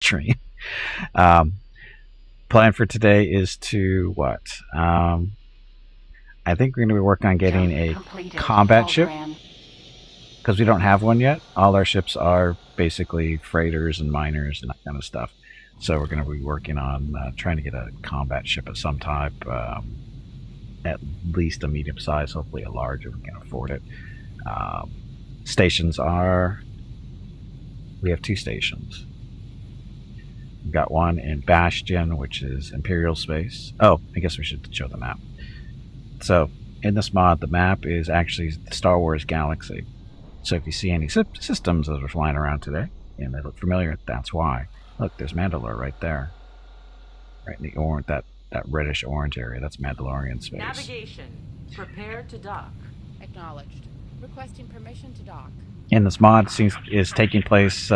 stream. Um, Plan for today is to what? I think we're going to be working on getting a combat ship because we don't have one yet. All our ships are basically freighters and miners and that kind of stuff. So we're going to be working on trying to get a combat ship of some type, at least a medium size, hopefully a large if we can afford it. Stations are, we have 2 stations. We've got one in Bastion, which is Imperial space. Oh, I guess we should show the map. So in this mod, the map is actually the Star Wars galaxy. So if you see any systems that are flying around today and they look familiar, that's why. Look, there's Mandalore right there, right in the orange, that reddish orange area. That's Mandalorian space. Navigation. Prepare to dock. Acknowledged. Requesting permission to dock. And this mod is taking place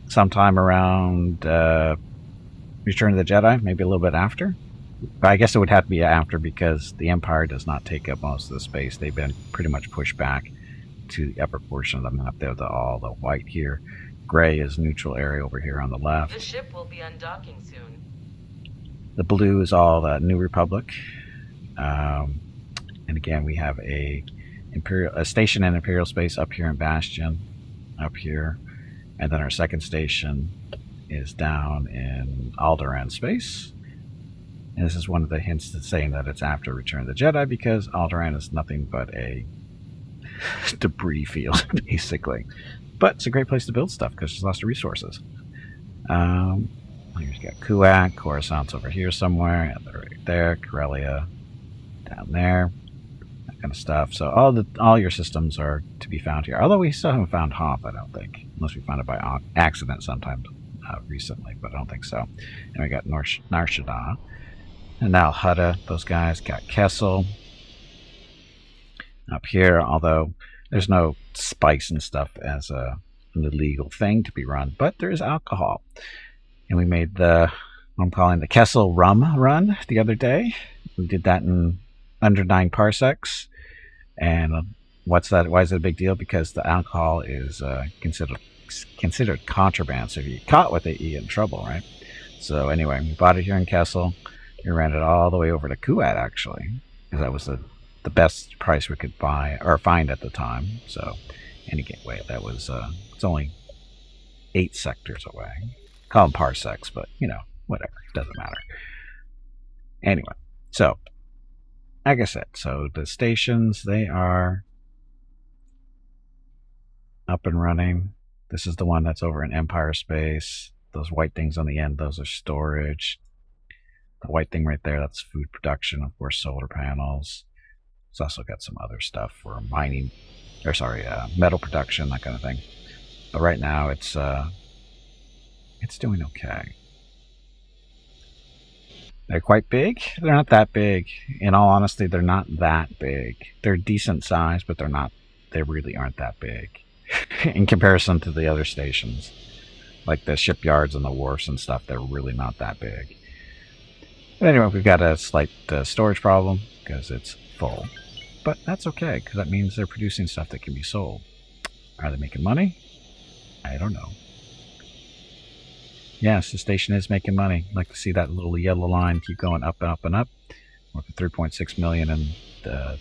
sometime around Return of the Jedi, maybe a little bit after. But I guess it would have to be after because the Empire does not take up most of the space. They've been pretty much pushed back to the upper portion of the map. They're all the white here. Gray is neutral area over here on the left. The ship will be undocking soon. The blue is all the New Republic. And again, we have a station in Imperial space up here in Bastion, up here. And then our second station is down in Alderaan space. And this is one of the hints that's saying that it's after Return of the Jedi because Alderaan is nothing but a debris field, basically. But it's a great place to build stuff because there's lots of resources. Here's got Kuat, Coruscant's over here somewhere, and they're right there, Corellia down there, that kind of stuff. So all your systems are to be found here. Although we still haven't found Hoth, I don't think, unless we found it by accident sometime recently, but I don't think so. And we got Nar Shaddaa. And now Hutta, those guys got Kessel up here, although there's no spice and stuff as an illegal thing to be run, but there is alcohol. And we made what I'm calling the Kessel rum run the other day. We did that in under 9 parsecs. And what's that? Why is it a big deal? Because the alcohol is considered contraband. So if you get caught with it, you get in trouble, right? So anyway, we bought it here in Kessel. We ran it all the way over to Kuat, actually, because that was the best price we could buy or find at the time. So anyway, that was it's only 8 sectors away. Call them parsecs, but whatever, it doesn't matter. Anyway, so like I said, so the stations, they are up and running. This is the one that's over in Empire space. Those white things on the end, those are storage. The white thing right there, that's food production, of course, solar panels. It's also got some other stuff for mining, metal production, that kind of thing. But right now, it's doing okay. They're quite big. They're not that big. In all honesty, they're not that big. They're decent size, but they're not. They really aren't that big in comparison to the other stations, like the shipyards and the wharfs and stuff. They're really not that big. But anyway, we've got a slight storage problem because it's full. But that's okay, because that means they're producing stuff that can be sold. Are they making money? I don't know. Yes, the station is making money. I'd like to see that little yellow line keep going up and up and up. We're at 3.6 million in the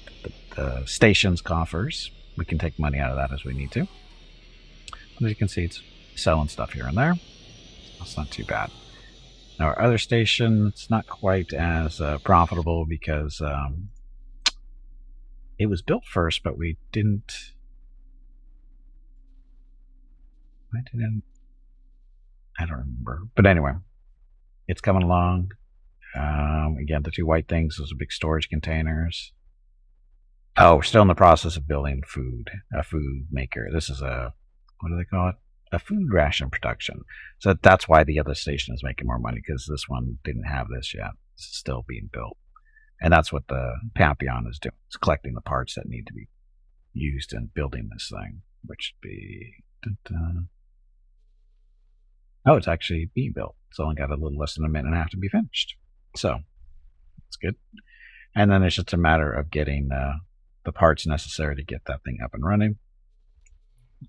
station's coffers. We can take money out of that as we need to. As you can see, it's selling stuff here and there. That's not too bad. Now our other station, it's not quite as profitable because it was built first, but we didn't. I don't remember. But anyway, it's coming along. Again, the 2 white things, those are big storage containers. Oh, we're still in the process of building a food maker. This is what do they call it? A food ration production. So that's why the other station is making more money, because this one didn't have this yet. It's still being built. And that's what the Papillon is doing. It's collecting the parts that need to be used in building this thing, which would be... Oh, it's actually being built. It's only got a little less than a minute and a half to be finished. So, that's good. And then it's just a matter of getting the parts necessary to get that thing up and running.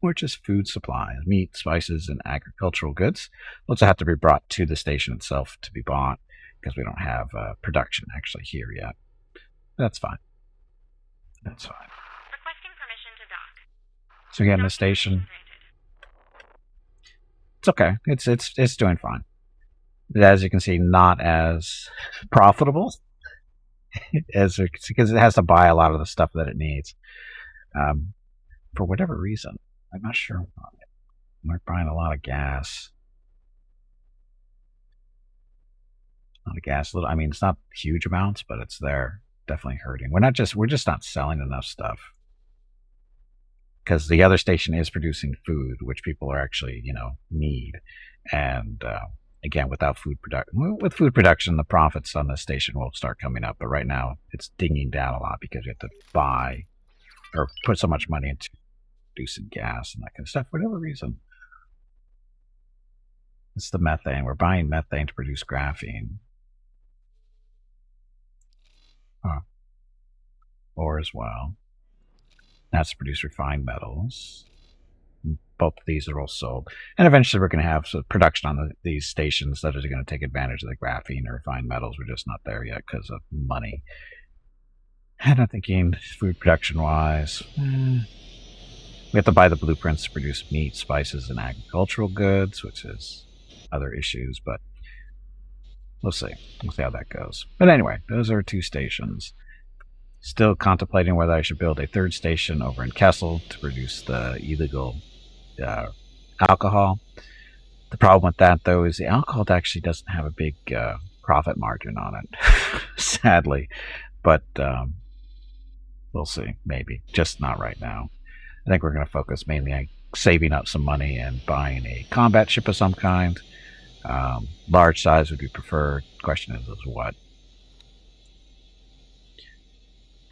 which is food supplies, meat, spices, and agricultural goods. Those have to be brought to the station itself to be bought because we don't have production actually here yet. That's fine. That's fine. Requesting permission to dock. So again, the station, it's okay. It's doing fine. But as you can see, not as profitable as because it has to buy a lot of the stuff that it needs. For whatever reason, I'm not sure why. We're buying a lot of gas. I mean, it's not huge amounts, but it's there. Definitely hurting. We're just not selling enough stuff. Because the other station is producing food, which people are actually, need. And again, with food production, the profits on this station will start coming up. But right now, it's dinging down a lot because you have to buy or put so much money into producing gas and that kind of stuff for whatever reason. It's the methane. We're buying methane to produce graphene. Ore as well. That's to produce refined metals. Both of these are all sold. And eventually we're going to have production on these stations that are going to take advantage of the graphene or refined metals. We're just not there yet because of money. And I'm thinking food production-wise, we have to buy the blueprints to produce meat, spices, and agricultural goods, which is other issues, but we'll see. We'll see how that goes. But anyway, those are 2 stations. Still contemplating whether I should build a 3rd station over in Kessel to produce the illegal alcohol. The problem with that, though, is the alcohol actually doesn't have a big profit margin on it, sadly. But we'll see, maybe. Just not right now. I think we're going to focus mainly on saving up some money and buying a combat ship of some kind. Large size would be preferred. Question is what?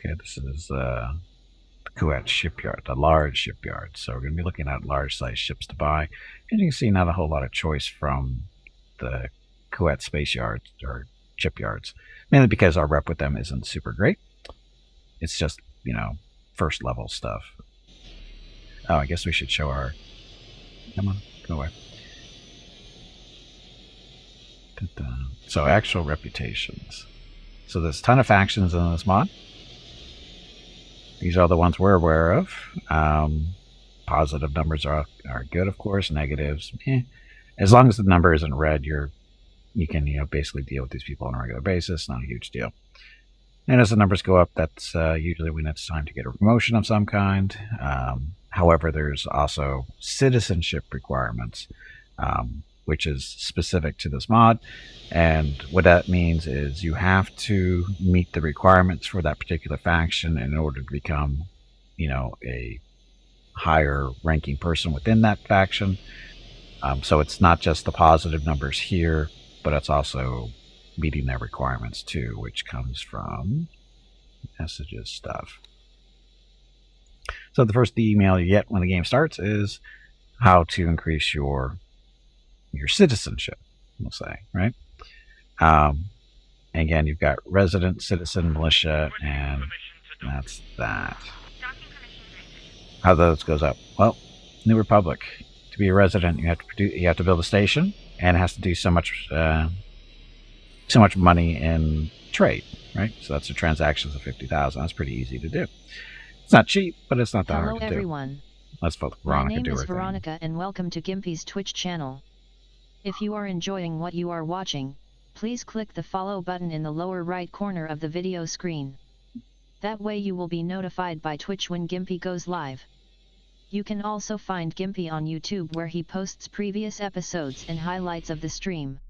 Okay, this is the Kuwait shipyard, the large shipyard. So we're going to be looking at large size ships to buy. And you can see not a whole lot of choice from the Kuwait space yards or shipyards. Mainly because our rep with them isn't super great. It's just, first level stuff. Oh, I guess we should show our... Come on, go away. So actual reputations. So there's a ton of factions in this mod. These are the ones we're aware of. Positive numbers are good, of course. Negatives, as long as the number isn't red, you can basically deal with these people on a regular basis. Not a huge deal. And as the numbers go up, that's usually when it's time to get a promotion of some kind. However, there's also citizenship requirements, which is specific to this mod. And what that means is you have to meet the requirements for that particular faction in order to become, a higher ranking person within that faction. So it's not just the positive numbers here, but it's also meeting their requirements too, which comes from messages stuff. So the first email you get when the game starts is how to increase your citizenship, we'll say, right? Again, you've got resident, citizen, militia, and that's that. How those goes up? Well, New Republic. To be a resident, you have to build a station, and it has to do so much money in trade, right? So that's the transactions of 50,000. That's pretty easy to do. It's not cheap, but it's not that hard to do. Hello everyone. Let's vote Veronica. My name is Veronica and welcome to Gimpy's Twitch channel. If you are enjoying what you are watching, please click the follow button in the lower right corner of the video screen. That way you will be notified by Twitch when Gimpy goes live. You can also find Gimpy on YouTube where he posts previous episodes and highlights of the stream.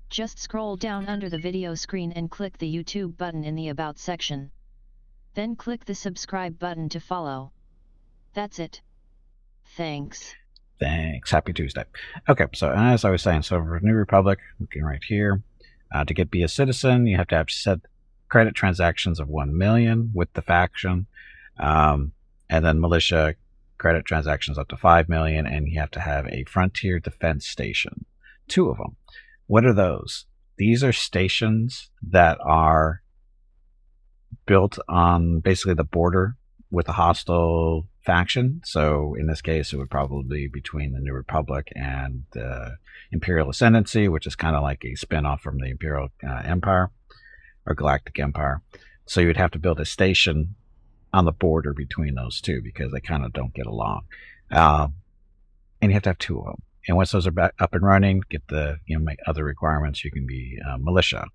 Just scroll down under the video screen and click the YouTube button in the About section. Then click the subscribe button to follow. That's it. Thanks. Happy Tuesday. Okay, so as I was saying, so for New Republic, looking right here, to be a citizen, you have to have set credit transactions of 1 million with the faction, and then militia credit transactions up to 5 million, and you have to have a frontier defense station, 2 of them. What are those? These are stations that are built on basically the border with a hostile faction. So in this case, it would probably be between the New Republic and the Imperial Ascendancy, which is kind of like a spin-off from the Imperial Empire or Galactic Empire. So you would have to build a station on the border between those two because they kind of don't get along. And you have to have two of them. And once those are back up and running, get the make other requirements. You can be militia,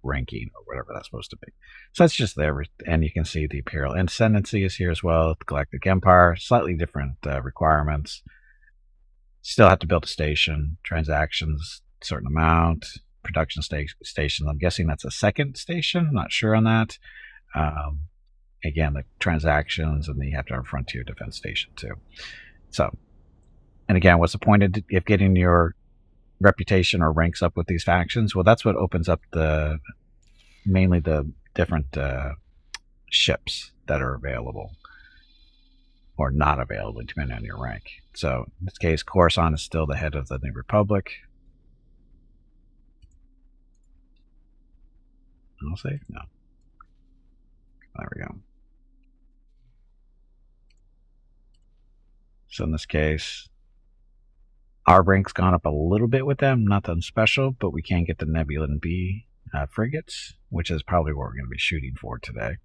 ranking or whatever that's supposed to be. So that's just there, and you can see the Imperial Ascendancy is here as well. The Galactic Empire, slightly different requirements. Still have to build a station, transactions, certain amount, production station. I'm guessing that's a second station. I'm not sure on that. Again, the transactions, and then you have to have a frontier defense station too. So, and again, what's the point of getting your reputation or ranks up with these factions? Well, that's what opens up mainly the different ships that are available or not available depending on your rank. So in this case, Coruscant is still the head of the New Republic. I'll save? No. There we go. So in this case, our rank's gone up a little bit with them, nothing special, but we can get the nebulon-b frigates, which is probably what we're going to be shooting for today.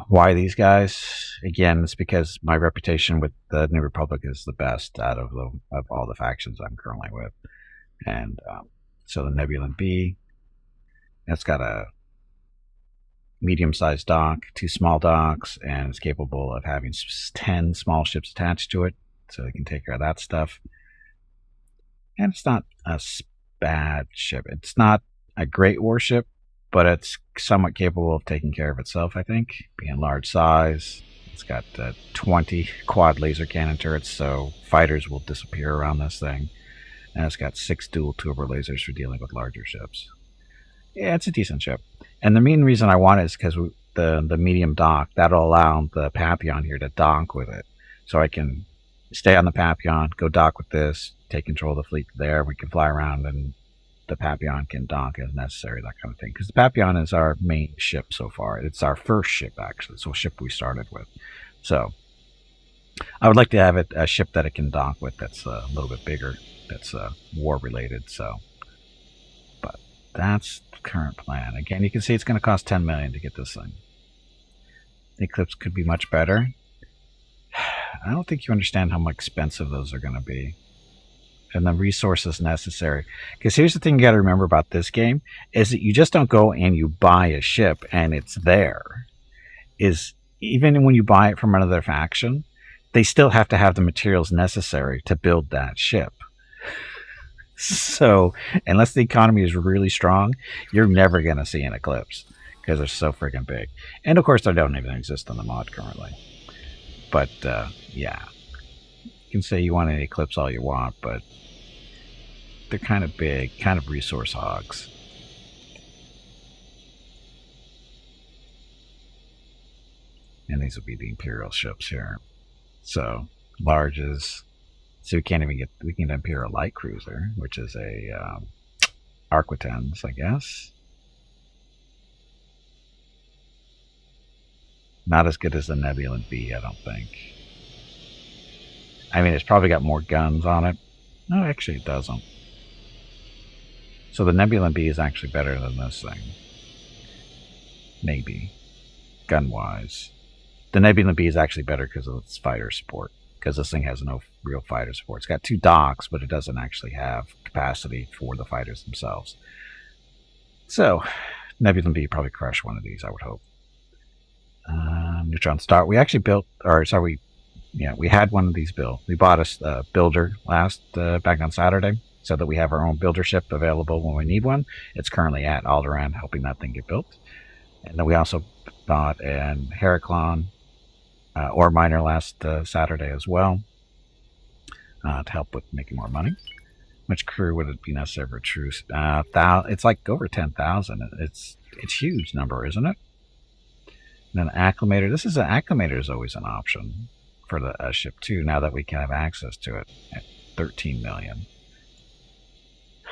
Why these guys? Again, it's because my reputation with the New Republic is the best out of all the factions I'm currently with. And so the nebulon-b, it's got a medium-sized dock, 2 small docks, and it's capable of having 10 small ships attached to it, so they can take care of that stuff. And it's not a bad ship. It's not a great warship, but it's somewhat capable of taking care of itself, I think, being large size. It's got 20 quad laser cannon turrets, so fighters will disappear around this thing. And it's got 6 dual turbo lasers for dealing with larger ships. Yeah, it's a decent ship. And the main reason I want it is because the medium dock, that'll allow the Papillon here to dock with it. So I can stay on the Papillon, go dock with this, take control of the fleet there. We can fly around and the Papillon can dock as necessary, that kind of thing. Because the Papillon is our main ship so far. It's our first ship, actually. So a ship we started with. So I would like to have it a ship that it can dock with that's a little bit bigger, that's war related. So, but that's the current plan. Again, you can see it's going to cost $10 million to get this thing. The Eclipse could be much better. I don't think you understand how expensive those are going to be and the resources necessary. Because here's the thing you got to remember about this game is that you just don't go and you buy a ship and it's there. Is even when you buy it from another faction, they still have to have the materials necessary to build that ship. So unless the economy is really strong, you're never going to see an Eclipse because they're so freaking big. And of course, they don't even exist on the mod currently. But yeah, you can say you want an Eclipse all you want, but they're kind of big, kind of resource hogs. And these will be the Imperial ships here. So larges. So we can't even get, we can Imperial light cruiser, which is a Arquitens, I guess. Not as good as the nebulon-b, I don't think. I mean, it's probably got more guns on it. No, actually it doesn't. So the nebulon-b is actually better than this thing. Maybe. Gun-wise. The nebulon-b is actually better because of its fighter support. Because this thing has no real fighter support. It's got 2 docks, but it doesn't actually have capacity for the fighters themselves. So, nebulon-b probably crush one of these, I would hope. Neutron Star. We actually built, or sorry, we had one of these built. We bought a builder back on Saturday, so that we have our own builder ship available when we need one. It's currently at Alderaan, helping that thing get built. And then we also bought an Heraclon ore miner last Saturday as well, to help with making more money. How much crew would it be necessary for a truce? It's like over 10,000. It's a huge number, isn't it? And then acclimator. This is an acclimator is always an option for the ship too. Now that we can have access to it at 13 million.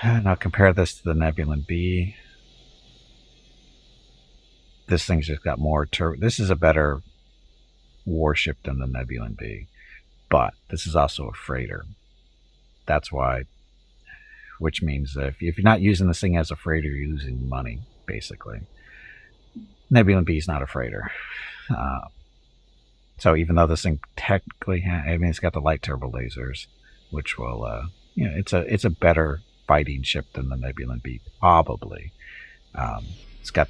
Now compare this to the nebulon-b. This thing's just got more turbo. This is a better warship than the nebulon-b. But this is also a freighter. That's why, which means that if you're not using this thing as a freighter, you're losing money, basically. Nebulon-b is not a freighter. So even though this thing technically, it's got the light turbo lasers, which will, it's a better fighting ship than the nebulon-b, probably. It's got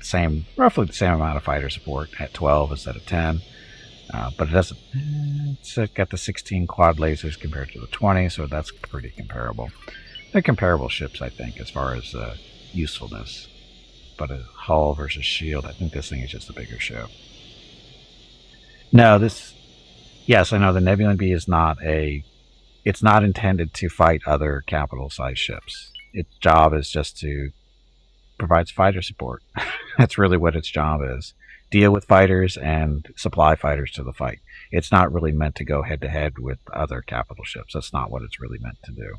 roughly the same amount of fighter support at 12 instead of 10. But it doesn't. It's got the 16 quad lasers compared to the 20, so that's pretty comparable. They're comparable ships, I think, as far as usefulness. But a hull versus shield, I think this thing is just a bigger ship. No, yes, I know the nebulon-b is not it's not intended to fight other capital-sized ships. Its job is just to provide fighter support. That's really what its job is. Deal with fighters and supply fighters to the fight. It's not really meant to go head-to-head with other capital ships. That's not what it's really meant to do.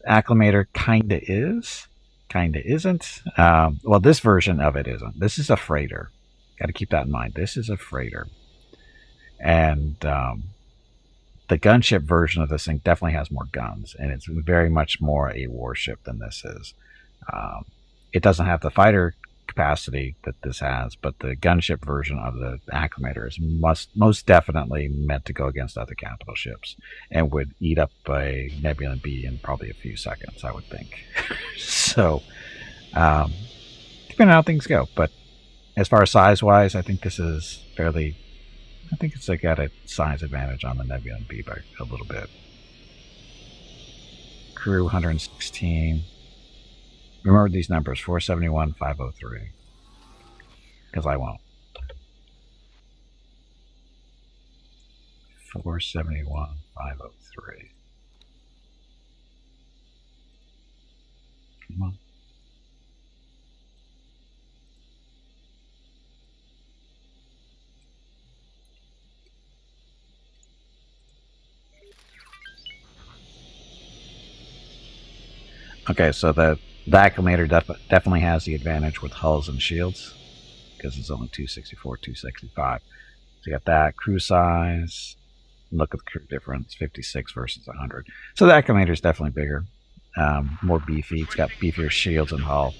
The Acclimator kinda is, kinda isn't. Well, this version of it isn't. This is a freighter. Got to keep that in mind. This is a freighter. And the gunship version of this thing definitely has more guns, and it's very much more a warship than this is. It doesn't have the fighter capacity that this has, but the gunship version of the Acclimator is most definitely meant to go against other capital ships and would eat up a nebulon-b in probably a few seconds, I would think. So, depending on how things go. But as far as size-wise, I think this is fairly... I think it's got a size advantage on the nebulon-b by a little bit. Crew 116. Remember these numbers, 471, 503. Because I won't. 471, 503. Come on. Okay, so the Acclimator definitely has the advantage with hulls and shields because it's only 264, 265. So you got that. Crew size. Look at the crew difference, 56 versus 100. So the Acclimator is definitely bigger, more beefy. It's got beefier shields and hull.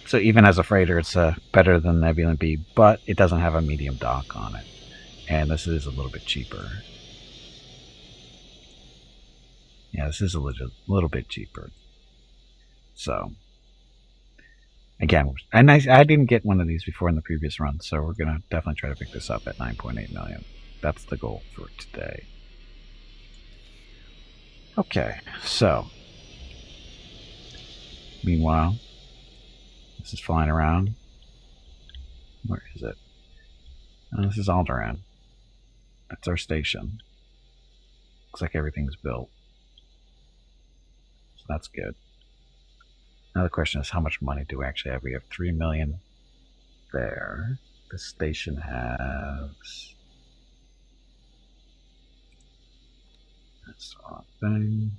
So even as a freighter, it's better than nebulon-b, but it doesn't have a medium dock on it. And this is a little bit cheaper. Yeah, this is a little bit cheaper. So, again, and I didn't get one of these before in the previous run, so we're going to definitely try to pick this up at 9.8 million. That's the goal for today. Okay, so, meanwhile, this is flying around. Where is it? Oh, this is Alderaan. That's our station. Looks like everything's built. So that's good. Now the question is, how much money do we actually have? We have 3 million there. The station has... That's the wrong thing.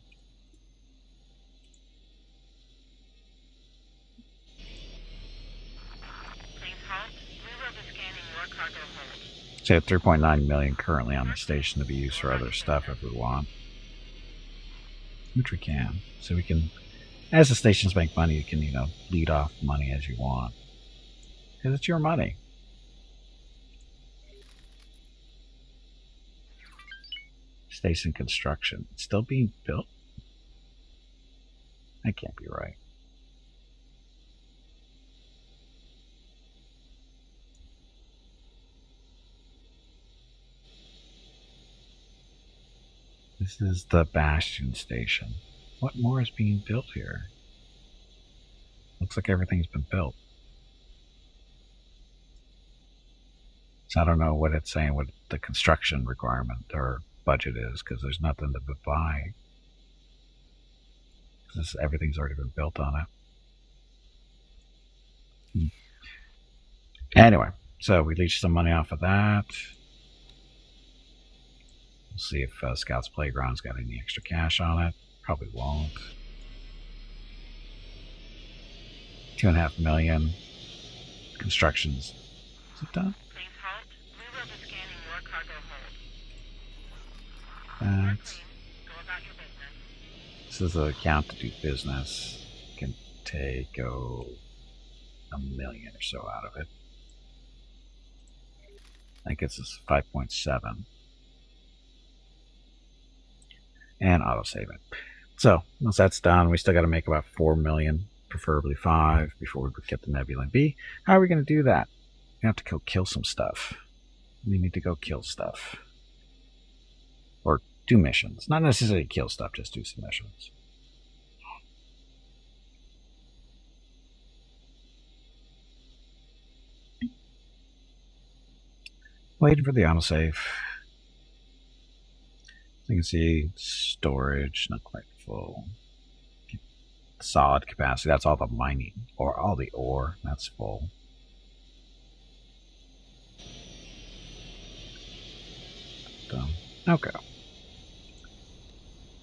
So we have 3.9 million currently on the station to be used for other stuff if we want. Which we can. So we can, as the stations make money, you can, lead off money as you want. Because it's your money. Station construction. It's still being built? That can't be right. This is the Bastion station. What more is being built here? Looks like everything's been built. So I don't know what it's saying, what the construction requirement or budget is, because there's nothing to buy. Everything's already been built on it. Anyway, so we leached some money off of that. We'll see if Scout's Playground's got any extra cash on it. Probably won't. 2.5 million. Construction's... Is it done? That's, Go about your business. this is the account to do business. Can take a million or so out of it. That gets us 5.7. And autosave it. So once that's done, we still got to make about 4 million, preferably 5, before we get the nebulon-b. How are we going to do that? We have to go kill some stuff. We need to go kill stuff. Or do missions. Not necessarily kill stuff, just do some missions. Waiting for the autosave. You can see storage, not quite full. Solid capacity, that's all the mining, or all the ore, that's full. Okay.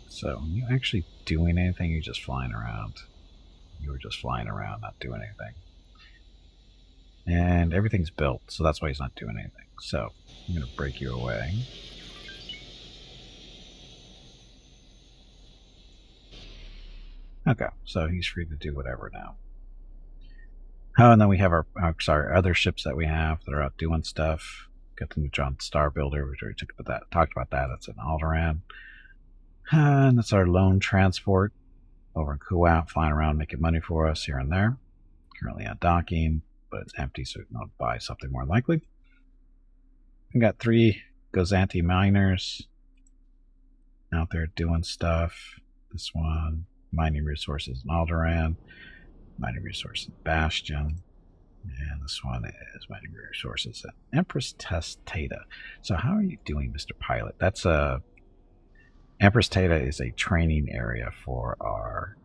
So, are you actually doing anything? You're just flying around. You were just flying around, not doing anything. And everything's built, so that's why he's not doing anything. So, I'm going to break you away. Okay, so he's free to do whatever now. Oh, and then we have our other ships that we have that are out doing stuff. Got the Neutron Star Builder, which we talked about that. That's an Alderaan. And that's our lone transport over in Kuwait, flying around making money for us here and there. Currently on docking, but it's empty, so we can buy something more likely. We got 3 Gozanti miners out there doing stuff. This one, mining resources in Alderaan, mining resources in Bastion, and this one is mining resources at Empress Teta. So how are you doing, Mr. Pilot? That's a Empress Teta is a training area for our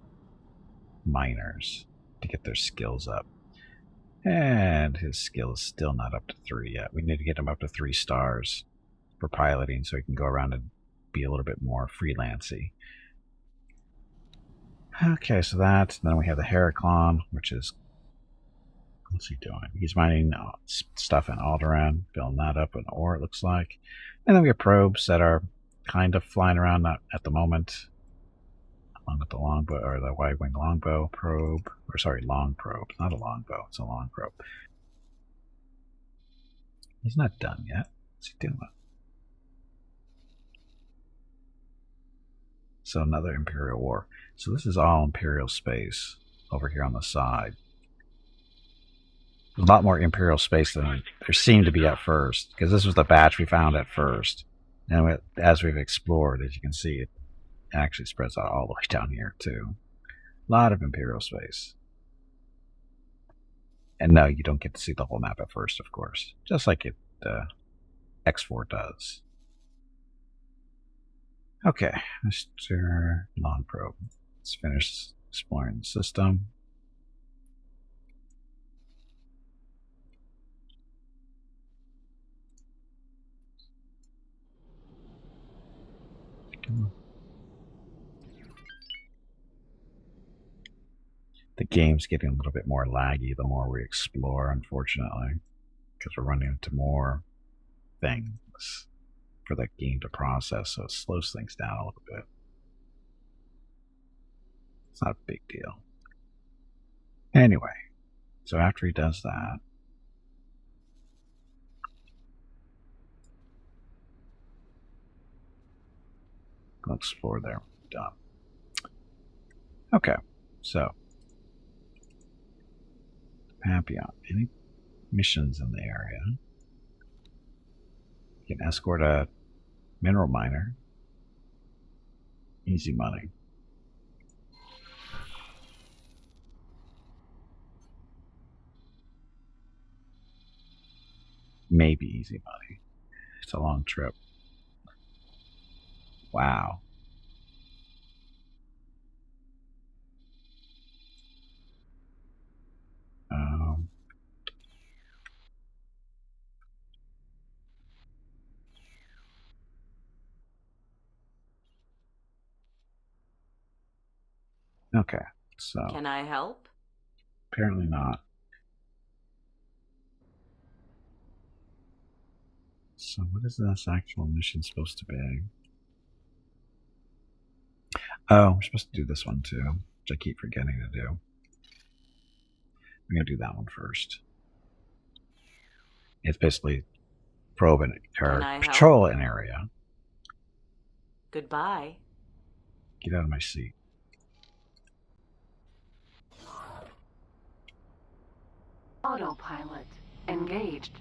miners to get their skills up. And his skill is still not up to 3 yet. We need to get him up to 3 stars for piloting so he can go around and be a little bit more freelancy. Okay, so that. Then we have the Heraclon, which is, what's he doing? He's mining stuff in Alderaan, filling that up in ore, it looks like. And then we have probes that are kind of flying around, not at the moment. Along with the longbow, or the wide wing longbow probe, or sorry, long probe. Not a longbow, it's a long probe. He's not done yet. What's he doing? So another Imperial War. So this is all Imperial space over here on the side. There's a lot more Imperial space than there seemed to be at first, because this was the batch we found at first. And as we've explored, as you can see, it actually spreads out all the way down here too. A lot of Imperial space. And no, you don't get to see the whole map at first, of course. Just like it X4 does. Okay, Mr. Long Probe. Let's finish exploring the system. The game's getting a little bit more laggy the more we explore, unfortunately, because we're running into more things for the game to process, so it slows things down a little bit. It's not a big deal. Anyway, so after he does that, go explore there. Done. Okay, so Papillon. Any missions in the area? You can escort a mineral miner. Easy money. Maybe easy money. It's a long trip. Wow. Okay, so Can I help? apparently not. So what is this actual mission supposed to be? Oh, we're supposed to do this one too, which I keep forgetting to do. I'm going to do that one first. It's basically probe or Can I help? patrol an area. Goodbye. Get out of my seat. Autopilot engaged.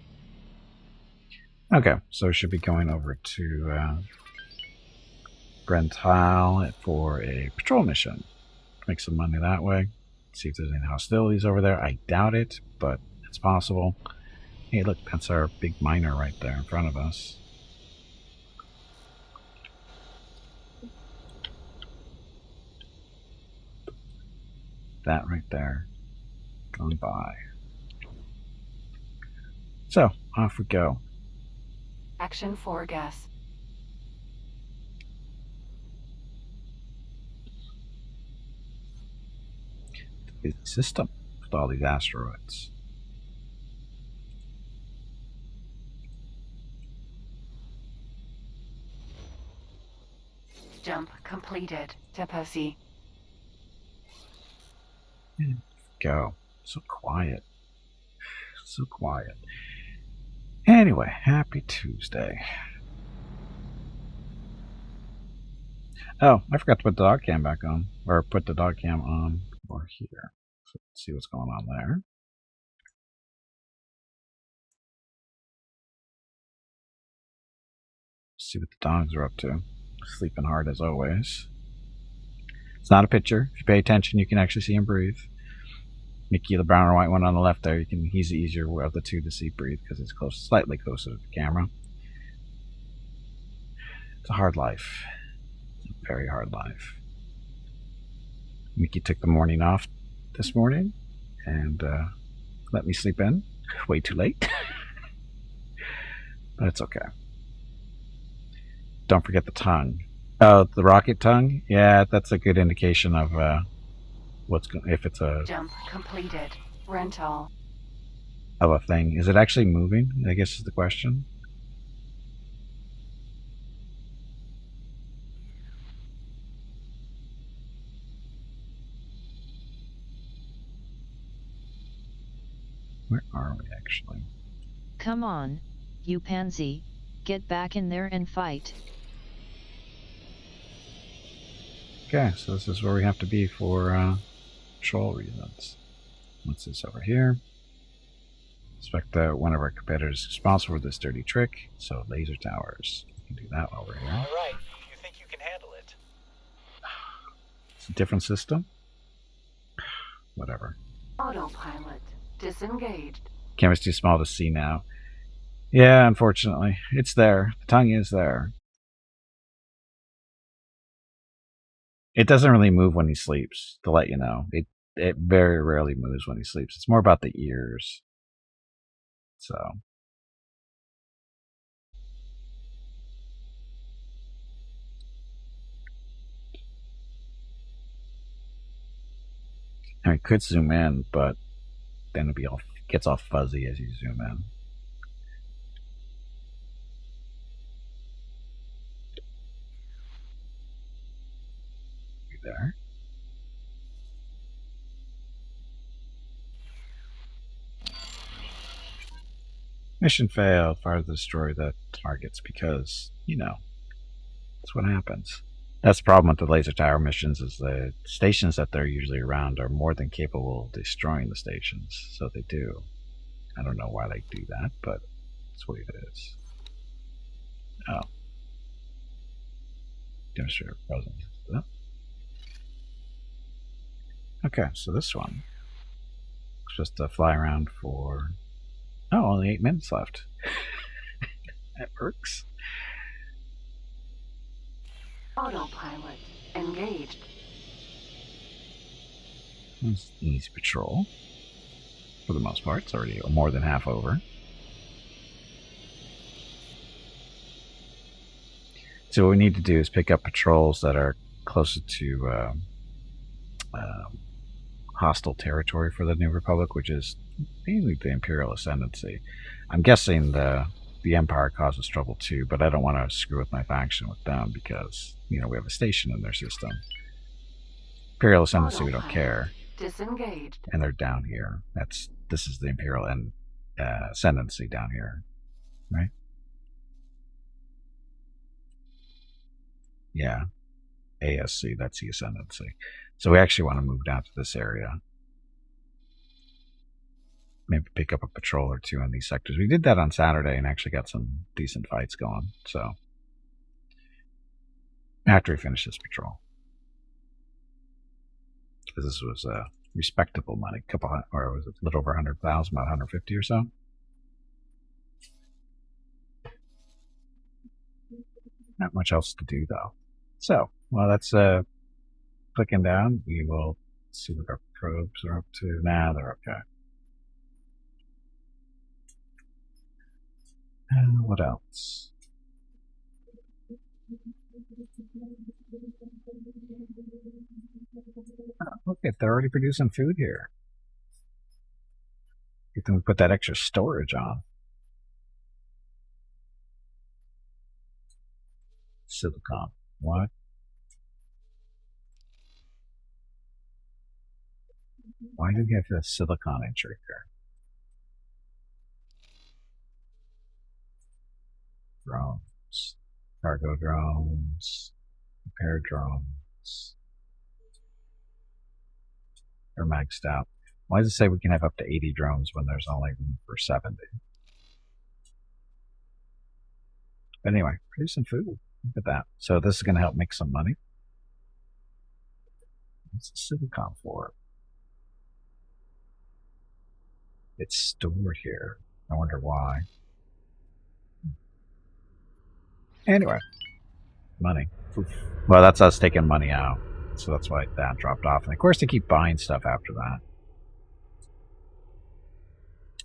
Okay, so we should be going over to Brental for a patrol mission. Make some money that way. See if there's any hostilities over there. I doubt it, but it's possible. Hey, look, that's our big miner right there in front of us. That right there. Going by. So, off we go. Action 4 gas. The system with all these asteroids. Jump completed. Deposi. Go. So quiet. So quiet. Anyway, happy Tuesday. Oh, I forgot to put the dog cam back on. Or put the dog cam on over here. So let's see what's going on there. See what the dogs are up to. Sleeping hard as always. It's not a picture. If you pay attention, you can actually see him breathe. Mickey, the brown and white one on the left there, he's the easier of the two to see breathe because it's slightly closer to the camera. It's a hard life. It's a very hard life. Mickey took the morning off this morning and let me sleep in. Way too late. But it's okay. Don't forget the tongue. Oh, the rocket tongue? Yeah, that's a good indication of if it's a Jump completed. Rental. of a thing. Is it actually moving? I guess is the question. Where are we actually? Come on, you pansy, get back in there and fight. Okay, so this is where we have to be for patrol reasons. What's this over here? Suspect that one of our competitors is responsible for this dirty trick, so laser towers. We can do that while we're here. All right, you think you can handle it? It's a different system? Whatever. Autopilot disengaged. Camera's too small to see now. Yeah, unfortunately. It's there. The tongue is there. It doesn't really move when he sleeps, to let you know. It very rarely moves when he sleeps. It's more about the ears. So. I mean, it could zoom in, but then gets all fuzzy as you zoom in. There. Mission failed. Fire to destroy the targets because, that's what happens. That's the problem with the laser tower missions is the stations that they're usually around are more than capable of destroying the stations. So they do. I don't know why they do that, but that's what it is. Oh. Demonstrate presence. Okay, so this one is just to fly around for only 8 minutes left. That works. Autopilot engaged. It's easy patrol. For the most part, it's already more than half over. So what we need to do is pick up patrols that are closer to hostile territory for the New Republic, which is mainly the Imperial Ascendancy. I'm guessing the Empire causes trouble too, but I don't want to screw with my faction with them because, we have a station in their system. Imperial Ascendancy, we don't care. Disengaged. And they're down here. This is the Imperial and Ascendancy down here, right? Yeah. ASC, that's the Ascendancy. So we actually want to move down to this area. Maybe pick up a patrol or two in these sectors. We did that on Saturday and actually got some decent fights going. So after we finish this patrol, because this was respectable money, or was it a little over 100,000, about 150 or so. Not much else to do though. So while that's clicking down, we will see what our probes are up to. Nah, they're okay. What else? Oh, look, they're already producing food here. Good thing we put that extra storage on. Silicon. What? Why do we have the silicon entry here? Drones. Cargo drones. Repair drones. They're maxed out. Why does it say we can have up to 80 drones when there's only room for 70? But anyway, producing food. Look at that. So this is going to help make some money. What's the silicon for? It's stored here. I wonder why. Anyway, money. Oof. Well, that's us taking money out. So that's why that dropped off. And of course, they keep buying stuff after that.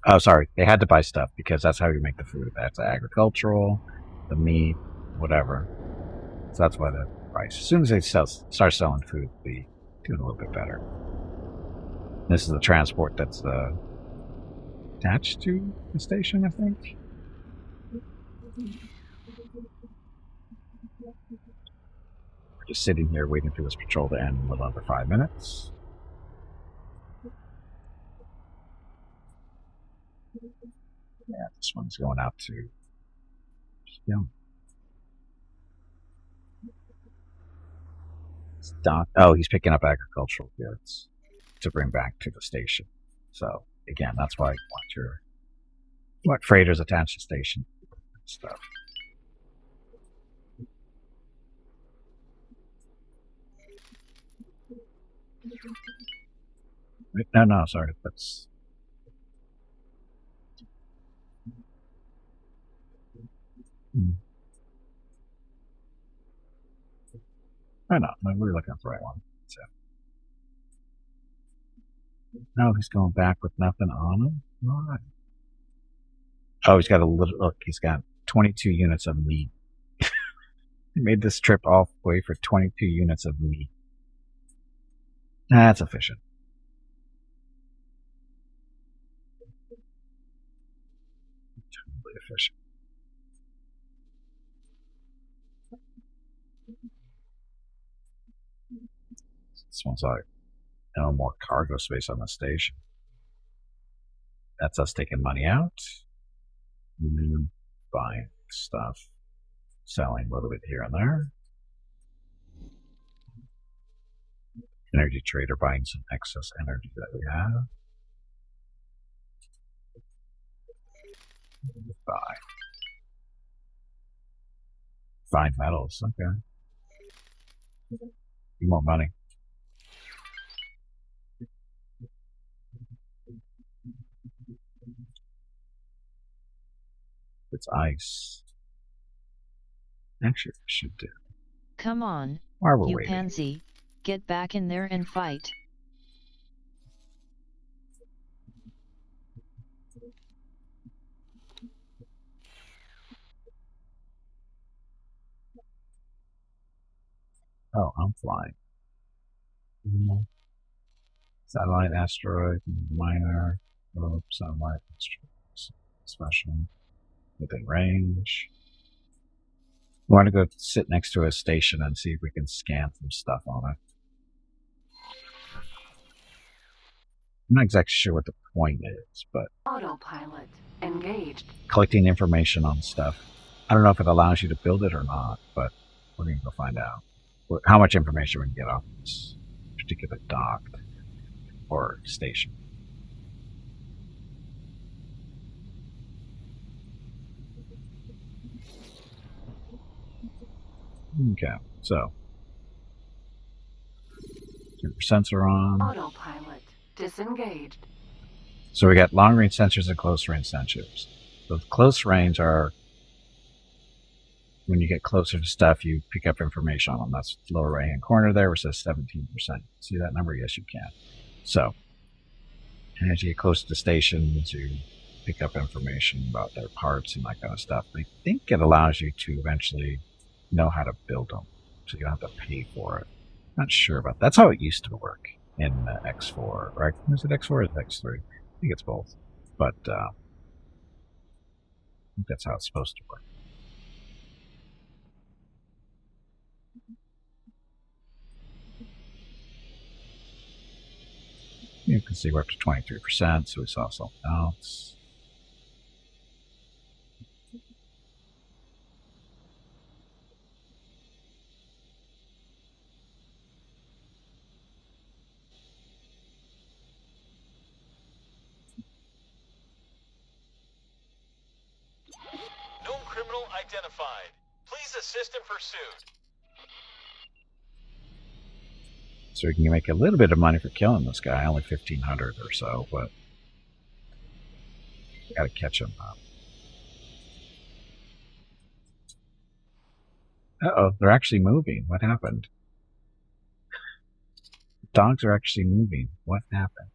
Oh, sorry. They had to buy stuff because that's how you make the food. That's agricultural, the meat, whatever. So that's why the price. As soon as they start selling food, they'll be doing a little bit better. This is the transport that's attached to the station, I think. We're just sitting here waiting for this patrol to end in a little under 5 minutes. Yeah, this one's going out to... Yeah. Oh, he's picking up agricultural goods to bring back to the station. So, again, that's why you want freighters attached to the station and stuff. No, sorry. That's... Oh, no, we were looking at the right one. So. No, he's going back with nothing on him. All right. Oh, he's got a little... Look, he's got 22 units of meat. He made this trip all the way for 22 units of meat. That's efficient. Totally efficient. This one's like, no more cargo space on the station. That's us taking money out. Buying stuff. Selling a little bit here and there. Energy trader buying some excess energy that we have. Buy. Fine metals, okay. More money. It's ice. Actually, we should do. Come on, While we're you waiting. pansy, get back in there and fight. Oh, I'm flying. Satellite, asteroid, minor, probe, satellite, asteroid, special, within range. We want to go sit next to a station and see if we can scan some stuff on it. I'm not exactly sure what the point is, but Autopilot engaged. collecting information on stuff. I don't know if it allows you to build it or not, but we're going to go find out how much information we can get off this particular dock or station. Okay, so keep your sensor on. Autopilot disengaged. So we got long range sensors and close range sensors. So the close range are when you get closer to stuff, you pick up information on them. That's the lower right hand corner there, where it says 17%. See that number? Yes, you can. So, and as you get closer to stations, you pick up information about their parts and that kind of stuff. I think it allows you to eventually know how to build them, so you don't have to pay for it. Not sure about that. That's how it used to work in X4, right? Is it X4 or is it X3? I think it's both, but I think that's how it's supposed to work. You can see we're up to 23%, so we saw something else. Known criminal identified. Please assist in pursuit. So we can make a little bit of money for killing this guy, only 1,500 or so, but gotta catch him up. Uh-oh, they're actually moving. What happened? Dogs are actually moving. What happened?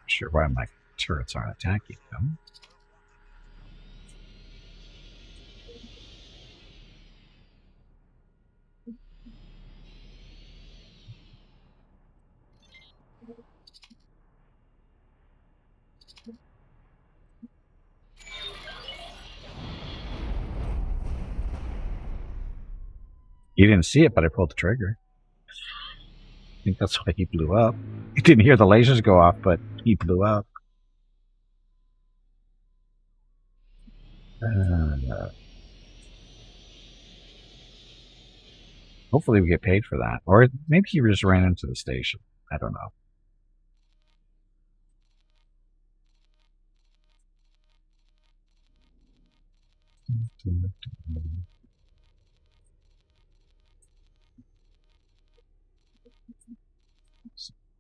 Not sure why my turrets aren't attacking them. You didn't see it, but I pulled the trigger. I think that's why he blew up. You didn't hear the lasers go off, but he blew up. Hopefully we get paid for that. Or maybe he just ran into the station. I don't know.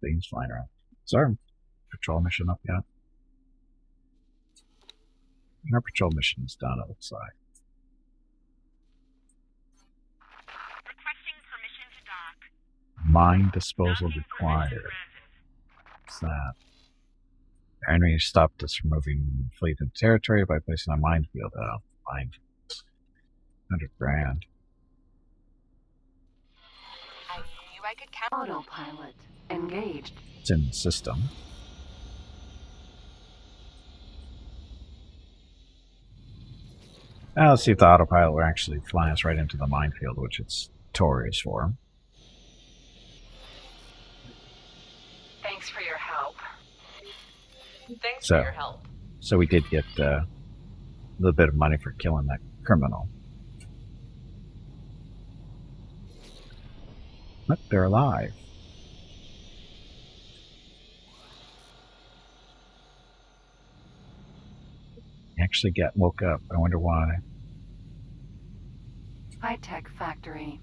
Things flying around. Is our patrol mission up yet? Our patrol mission is done, it looks like. Requesting permission to dock. Mine disposal required. What's that? Our enemy stopped us from moving fleet into territory by placing a minefield out. Minefield. 100 grand. I knew I could count. Autopilot engaged. It's in the system. Now let's see if the autopilot will actually fly us right into the minefield, which it's Tori's for. Thanks for your help. Thanks So- for your help. So we did get a little bit of money for killing that criminal. Look, they're alive. Actually woke up. I wonder why. High-tech factory.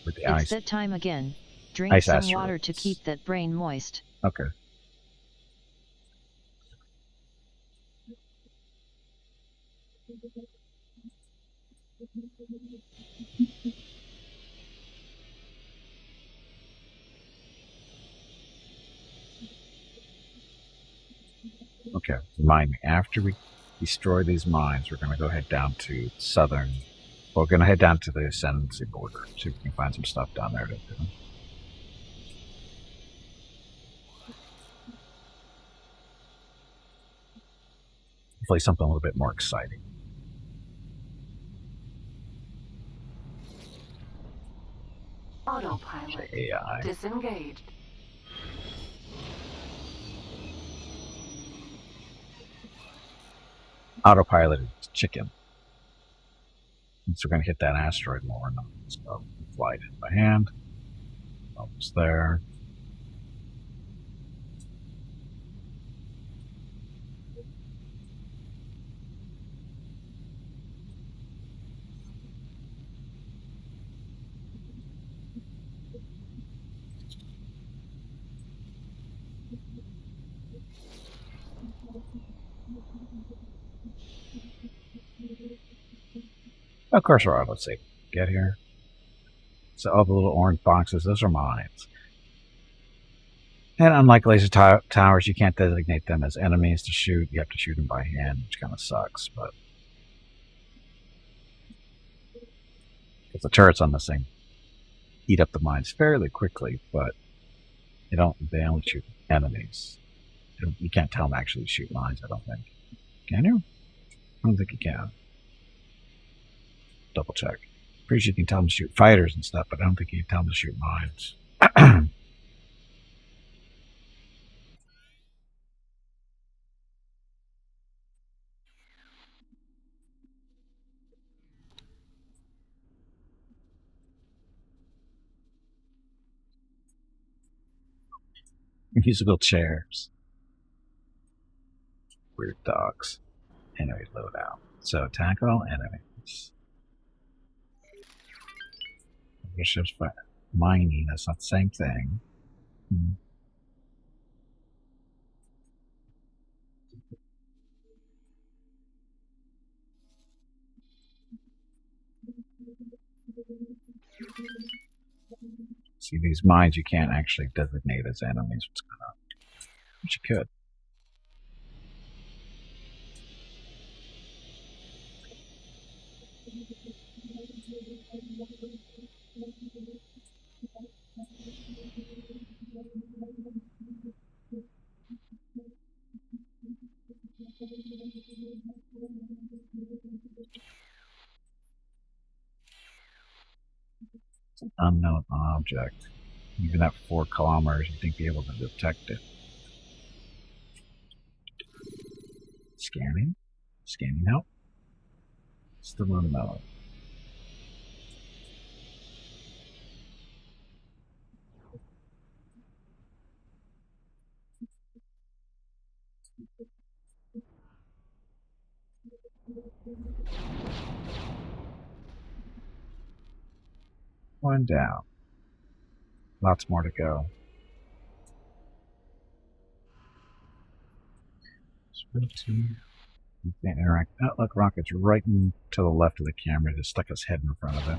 With the It's ice. that time again. Drink Ice some asteroids. water to keep that brain moist. Okay. Okay, remind me, after we destroy these mines, we're going to go head down to southern. We're going to head down to the Ascendancy border, see if we can find some stuff down there to do. Hopefully something a little bit more exciting. Autopilot AI. disengaged. Autopilot is chicken. So we're going to hit that asteroid more. No, let's go flight by hand. Almost there. Of course, we're let's see. Get here. So all the little orange boxes, those are mines. And unlike laser towers, you can't designate them as enemies to shoot. You have to shoot them by hand, which kind of sucks. But because the turrets on this thing eat up the mines fairly quickly, but they only shoot enemies. You can't tell them actually shoot mines. I don't think. Can you? I don't think you can. Double check. Pretty sure you can tell them to shoot fighters and stuff, but I don't think you can tell them to shoot mines. Musical chairs. Weird dogs. Anyway, load out. So tackle enemies. Bishop's mining, that's not the same thing. See, these mines you can't actually designate as enemies. What's going on? But you could. It's an unknown object. Even at 4 kilometers, you think be able to detect it. Scanning? Scanning help? Still unknown. One down. Lots more to go. You can't interact. Oh, look, Rocket's right to the left of the camera. Just stuck his head in front of it.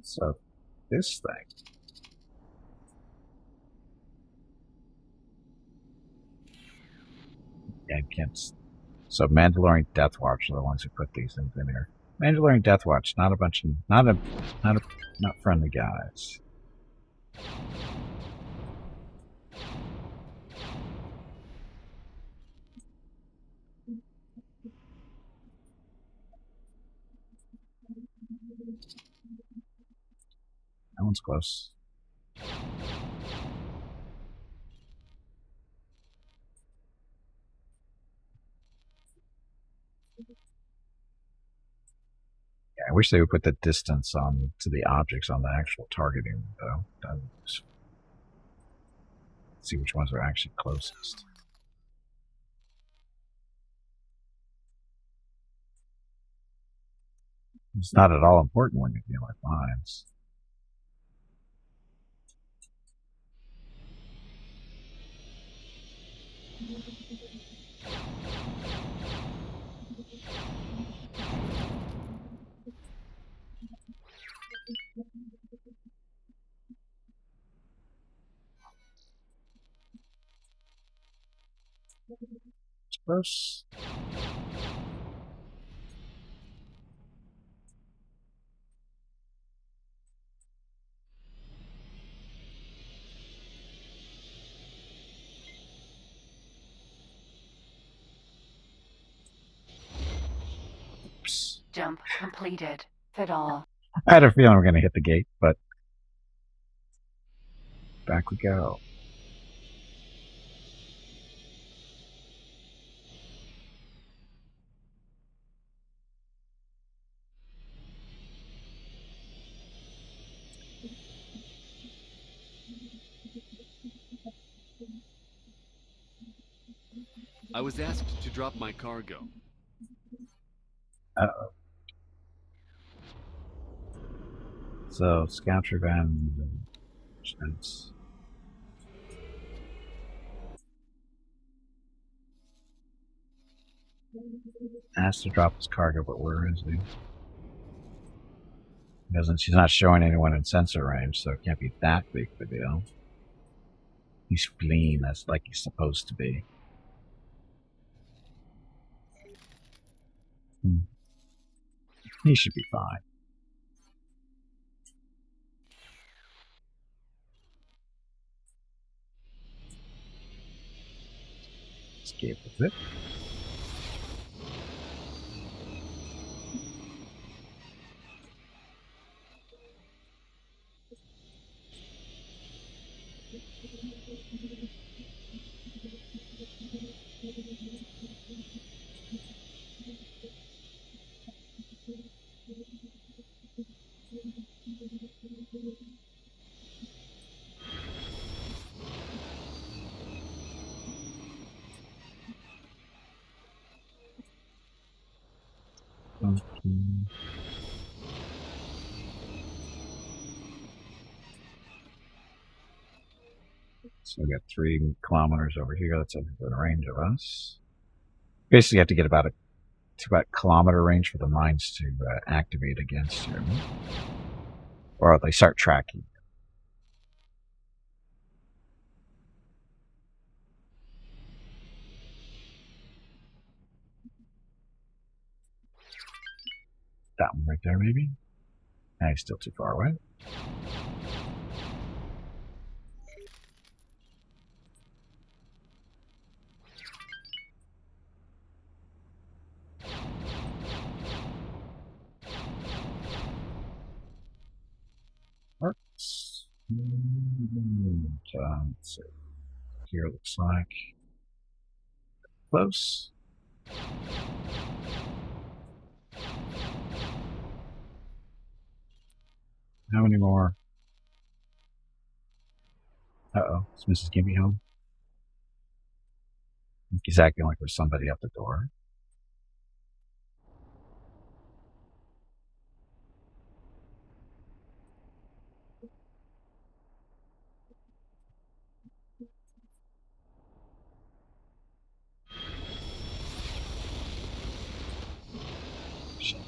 So, this thing. And can't. So Mandalorian Death Watch are the ones who put these things in here. Mandalorian Death Watch, not a bunch of not friendly guys. That one's close. Yeah, I wish they would put the distance on to the objects on the actual targeting though. See which ones are actually closest. It's not at all important when you're dealing with mines. close. Oops. Jump completed. Fiddle. I had a feeling we're going to hit the gate, but back we go. I was asked to drop my cargo. Uh-oh. So, scavenger van. Sense. Asked to drop his cargo, but where is he? She's not showing anyone in sensor range, so it can't be that big of a deal. He's fleeing, that's like he's supposed to be. He should be fine. Escape with it. Okay. So we got 3 kilometers over here. That's in range of us. Basically, you have to get about kilometer range for the mines to activate against you, or they start tracking. That one right there, maybe. Nah, he's still too far away. Works. Let's see. Here it looks like close. How many more? Uh-oh. Is Mrs. Gimpy home? He's acting like there's somebody at the door. Shit.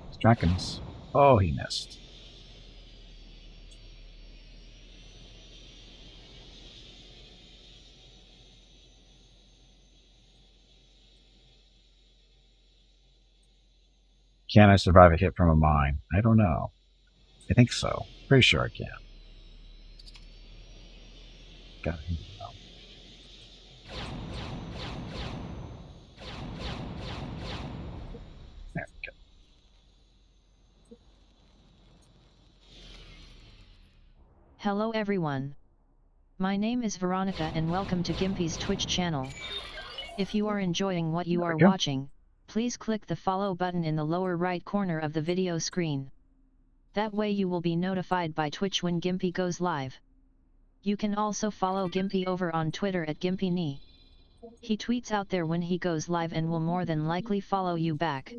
He's tracking us. Oh, he missed. Can I survive a hit from a mine? I don't know. I think so. Pretty sure I can. Got it. There we go. Hello everyone. My name is Veronica and welcome to Gimpy's Twitch channel. If you are enjoying what you are watching, please click the follow button in the lower right corner of the video screen. That way you will be notified by Twitch when Gimpy goes live. You can also follow Gimpy over on Twitter at GimpyKnee. He tweets out there when he goes live and will more than likely follow you back.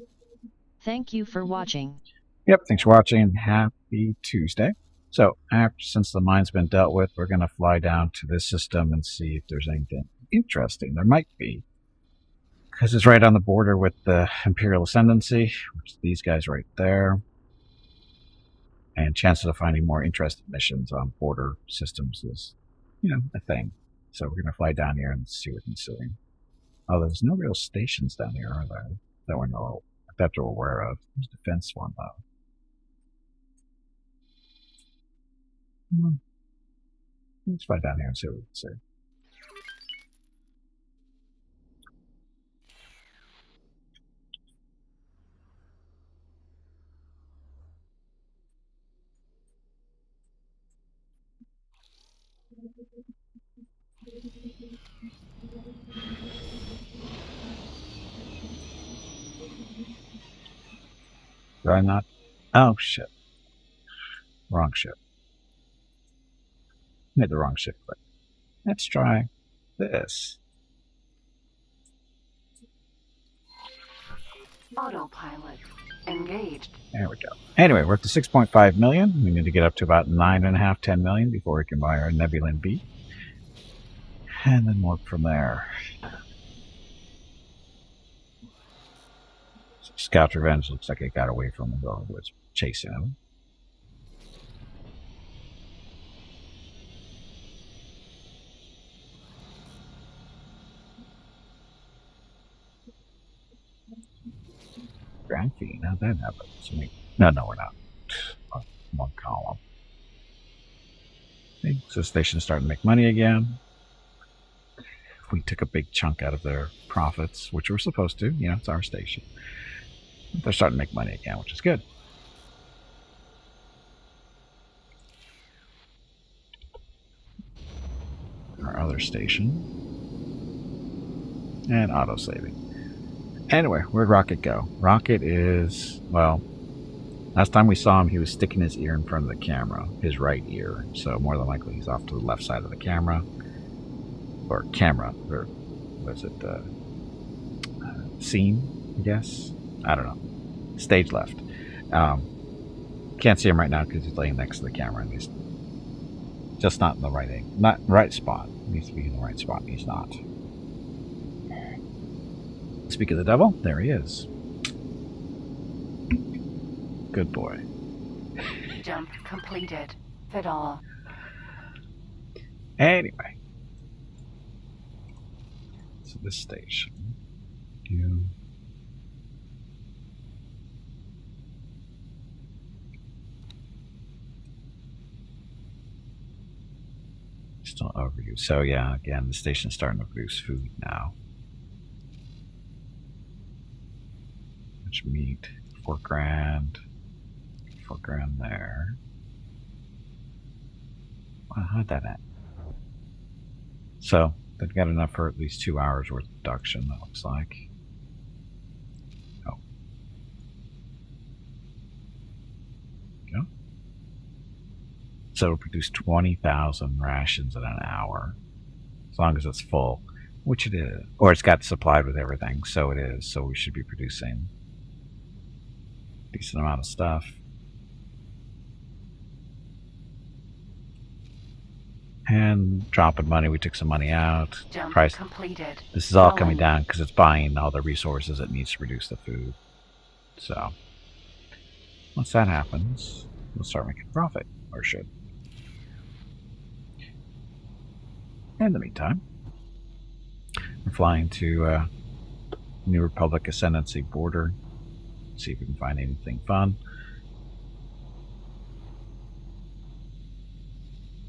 Thank you for watching. Yep, thanks for watching. Happy Tuesday. So, since the mine's been dealt with, we're going to fly down to this system and see if there's anything interesting. There might be, because it's right on the border with the Imperial Ascendancy, which is these guys right there. And chances of finding more interesting missions on border systems is, a thing. So we're going to fly down here and see what he's doing. Oh, there's no real stations down here, are there? That we're aware of. There's a defense one, though. Let's fly down here and see what we can see. Did I not? Oh, shit. Wrong ship. Made the wrong ship click. Let's try this. Autopilot engaged. There we go. Anyway, we're up to 6.5 million. We need to get up to about 9.5, 10 million before we can buy our nebulon-b. And then work from there. So Scout Revenge looks like it got away from him, though. It was chasing him. Graphene, how'd that happen? No, we're not. One column. Okay, so station's starting to make money again. We took a big chunk out of their profits, which we're supposed to. It's our station. They're starting to make money again, which is good. Our other station. And auto-saving. Anyway, where'd Rocket go? Rocket is, well, last time we saw him, he was sticking his ear in front of the camera, his right ear. So more than likely he's off to the left side of the camera. Or was it scene, I guess? I don't know. Stage left. Can't see him right now because he's laying next to the camera and he's just not in the right spot. He needs to be in the right spot and he's not. Speak of the devil, there he is. Good boy. Jump completed. Fiddle. Anyway. So this station. Still overview. So yeah, again, the station's starting to produce food now. Much meat. $4 grand. $4 grand there. Wow, how'd that end? So they've got enough for at least 2 hours worth of production, that looks like. Oh. Go. So it'll produce 20,000 rations in an hour. As long as it's full. Which it is. Or it's got supplied with everything, so it is. So we should be producing a decent amount of stuff. And dropping money, we took some money out. Jump Price completed. This is all coming down because it's buying all the resources it needs to produce the food. So once that happens, we'll start making profit, or should. In the meantime, we're flying to New Republic Ascendancy border. See if we can find anything fun.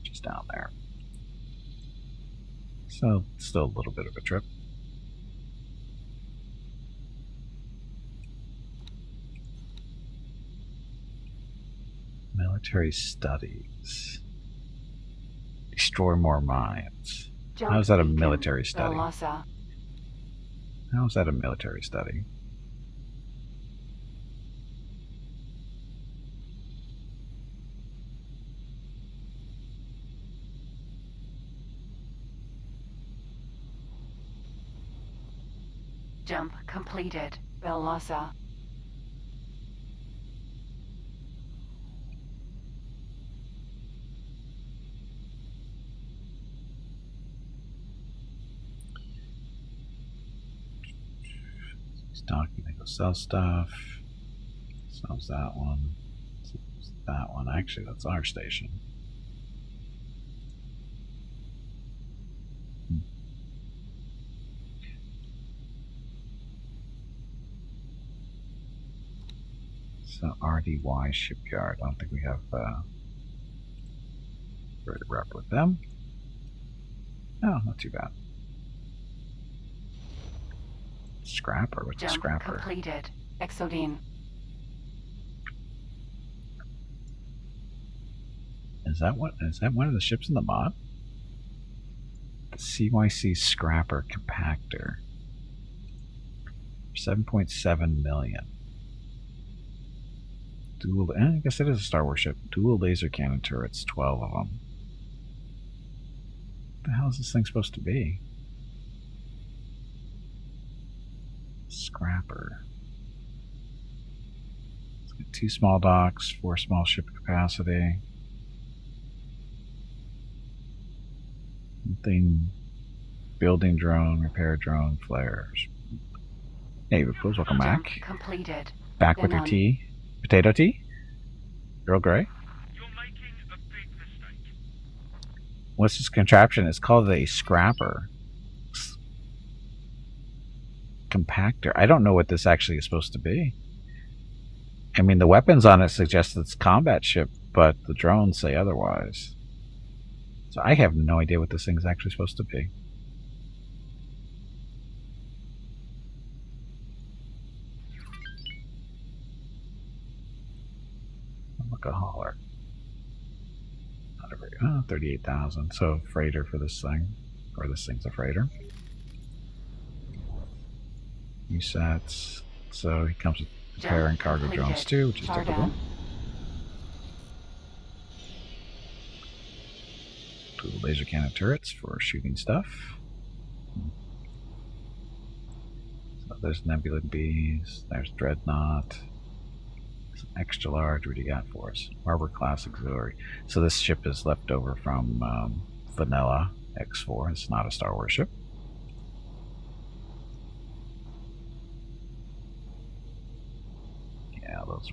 Just down there. So, still a little bit of a trip. Military studies. Destroy more mines. Jump How is that a beacon. military study? Velosa. How is that a military study? Jump completed. Velosa. Stock, you can go sell stuff. Sells that one. That one, actually, that's our station. So RDY Shipyard. I don't think we have very rep with them. No, not too bad. Scrapper, what's a Jump scrapper? completed. Exodine. Is that one of the ships in the mod? The CYC Scrapper Compactor. 7.7 million. Dual, I guess it is a Star Wars ship. Dual laser cannon turrets, 12 of them. What the hell is this thing supposed to be? Scrapper. It's got 2 small docks, 4 small ship capacity. Nothing. Building drone, repair drone, flares. Hey, Ripples, welcome Jump back. completed. Back with your tea. Potato tea? Earl Grey? You're making a big mistake. What's this contraption? It's called a scrapper. Compactor. I don't know what this actually is supposed to be. I mean, the weapons on it suggest it's a combat ship, but the drones say otherwise. So I have no idea what this thing is actually supposed to be. Look a hauler. Not a very, 38,000. So freighter for this thing, or this thing's a freighter. New sets. So he comes with repair and cargo drones too, which is typical. Two laser cannon turrets for shooting stuff. So there's nebulon-b's. There's dreadnought. Extra large, what do you got for us? Harbor class auxiliary. So this ship is left over from Vanilla X4. It's not a Star Wars ship. Yeah, those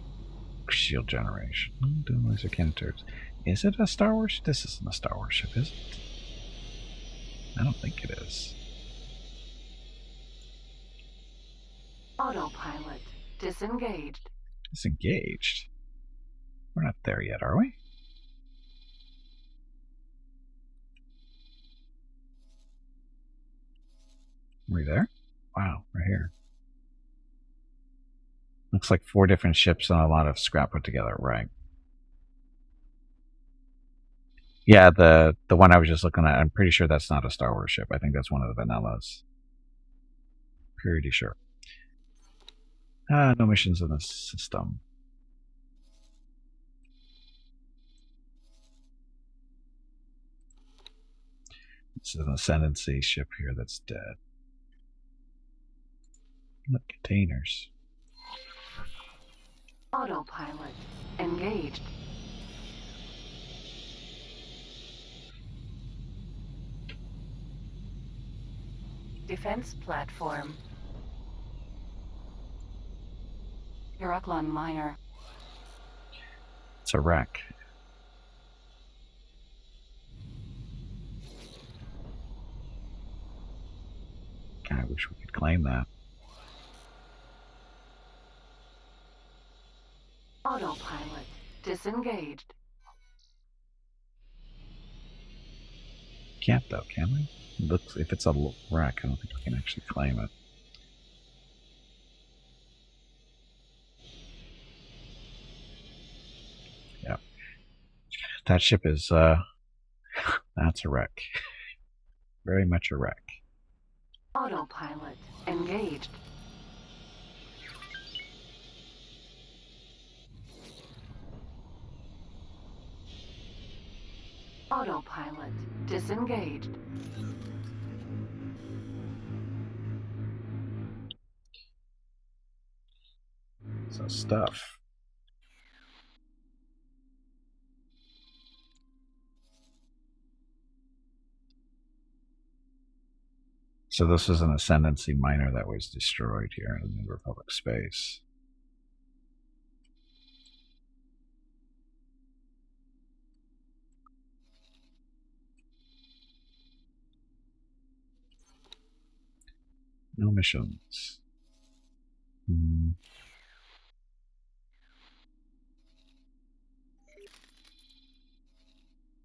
shield generation. Doing laser cannon turrets. Is it a Star Wars? This isn't a Star Wars ship, is it? I don't think it is. Autopilot disengaged. Disengaged. We're not there yet, are we? Are we there? Wow, we're here. Looks like 4 different ships and a lot of scrap put together, right? Yeah, the one I was just looking at, I'm pretty sure that's not a Star Wars ship. I think that's one of the Vanillas. Pretty sure. No missions in the system. It's an Ascendancy ship here that's dead. Look, containers. Autopilot engaged. Defense platform. Heraklon Minor. It's a wreck. God, I wish we could claim that. Autopilot disengaged. Can't though, can we? It looks, if it's a wreck, I don't think we can actually claim it. Yeah. That ship is, that's a wreck. Very much a wreck. Autopilot engaged. Autopilot disengaged. So stuff. So this is an Ascendancy miner that was destroyed here in the New Republic space. No missions.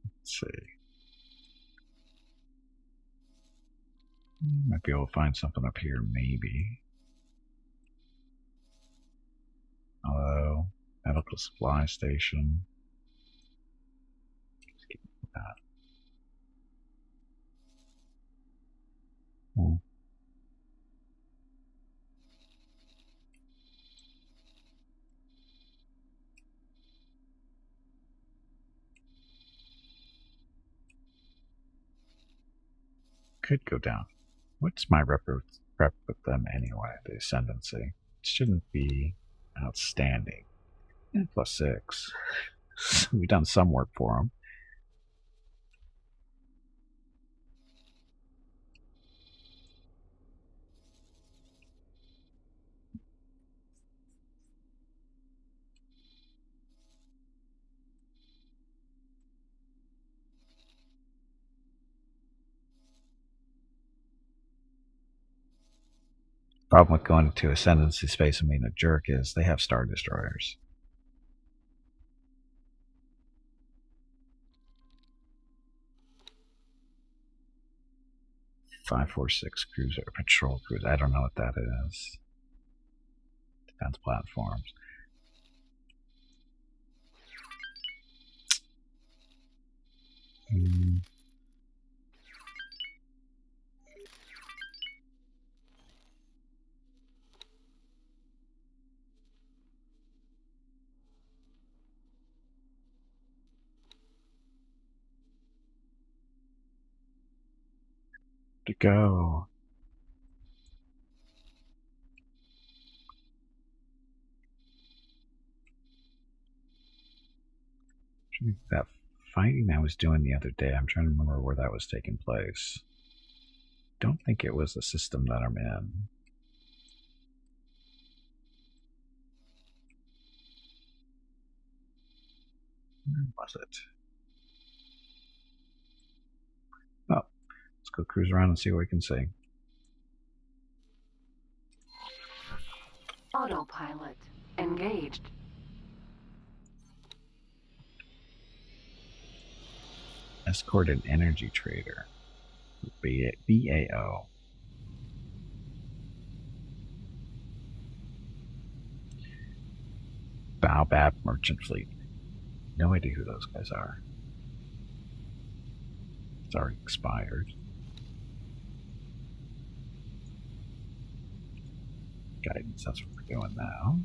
Let's see. Might be able to find something up here, maybe. Hello. Medical supply station. Let's keep that. Could go down. What's my rep with them anyway? The ascendancy. It shouldn't be outstanding. +6. We've done some work for them. Problem with going into ascendancy space and being a jerk is they have star destroyers. .546 cruiser, patrol cruiser. I don't know what that is. Defense platforms. To go. That fighting I was doing the other day, I'm trying to remember where that was taking place. Don't think it was the system that I'm in. Where was it? Oh, let's go cruise around and see what we can see. Autopilot engaged. Escort an energy trader. BAO. Baobab Merchant Fleet. No idea who those guys are. It's already expired. Guidance, that's what we're doing now.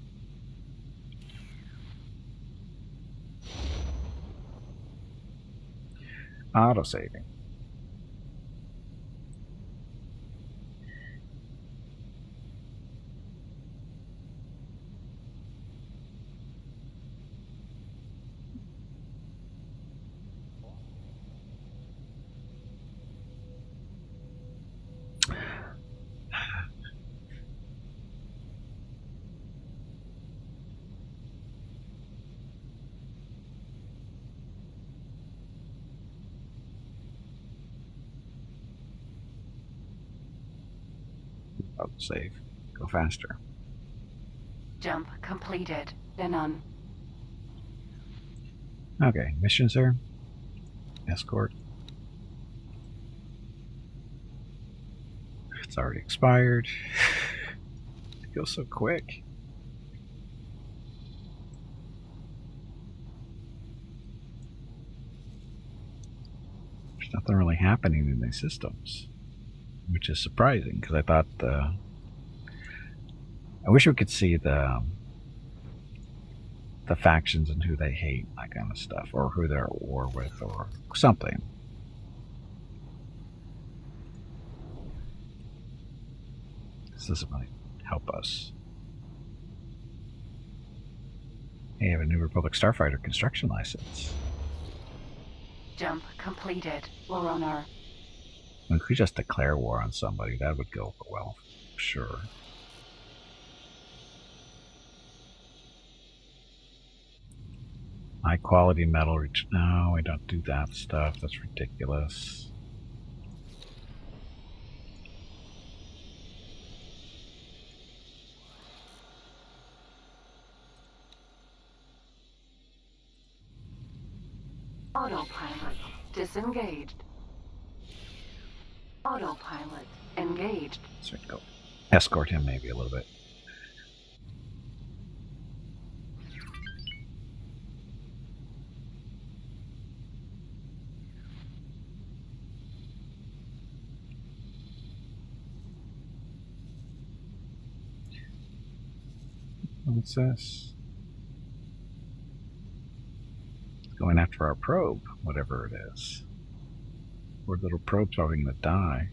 Auto-saving. Save. Go faster. Jump completed. Then on. Okay, missions there. Escort. It's already expired. It goes so quick. There's nothing really happening in these systems, which is surprising because I thought I wish we could see the factions and who they hate, that kind of stuff, or who they're at war with, or something. This doesn't really help us. Hey, I have a New Republic Starfighter construction license. Jump completed. We're on our. We could just declare war on somebody. That would go over well, sure. High quality metal reach. No, we don't do that stuff. That's ridiculous. disengaged. Autopilot engaged. So we can go escort him maybe a little bit. What's this? Going after our probe, whatever it is. Poor little probe's probably going to die.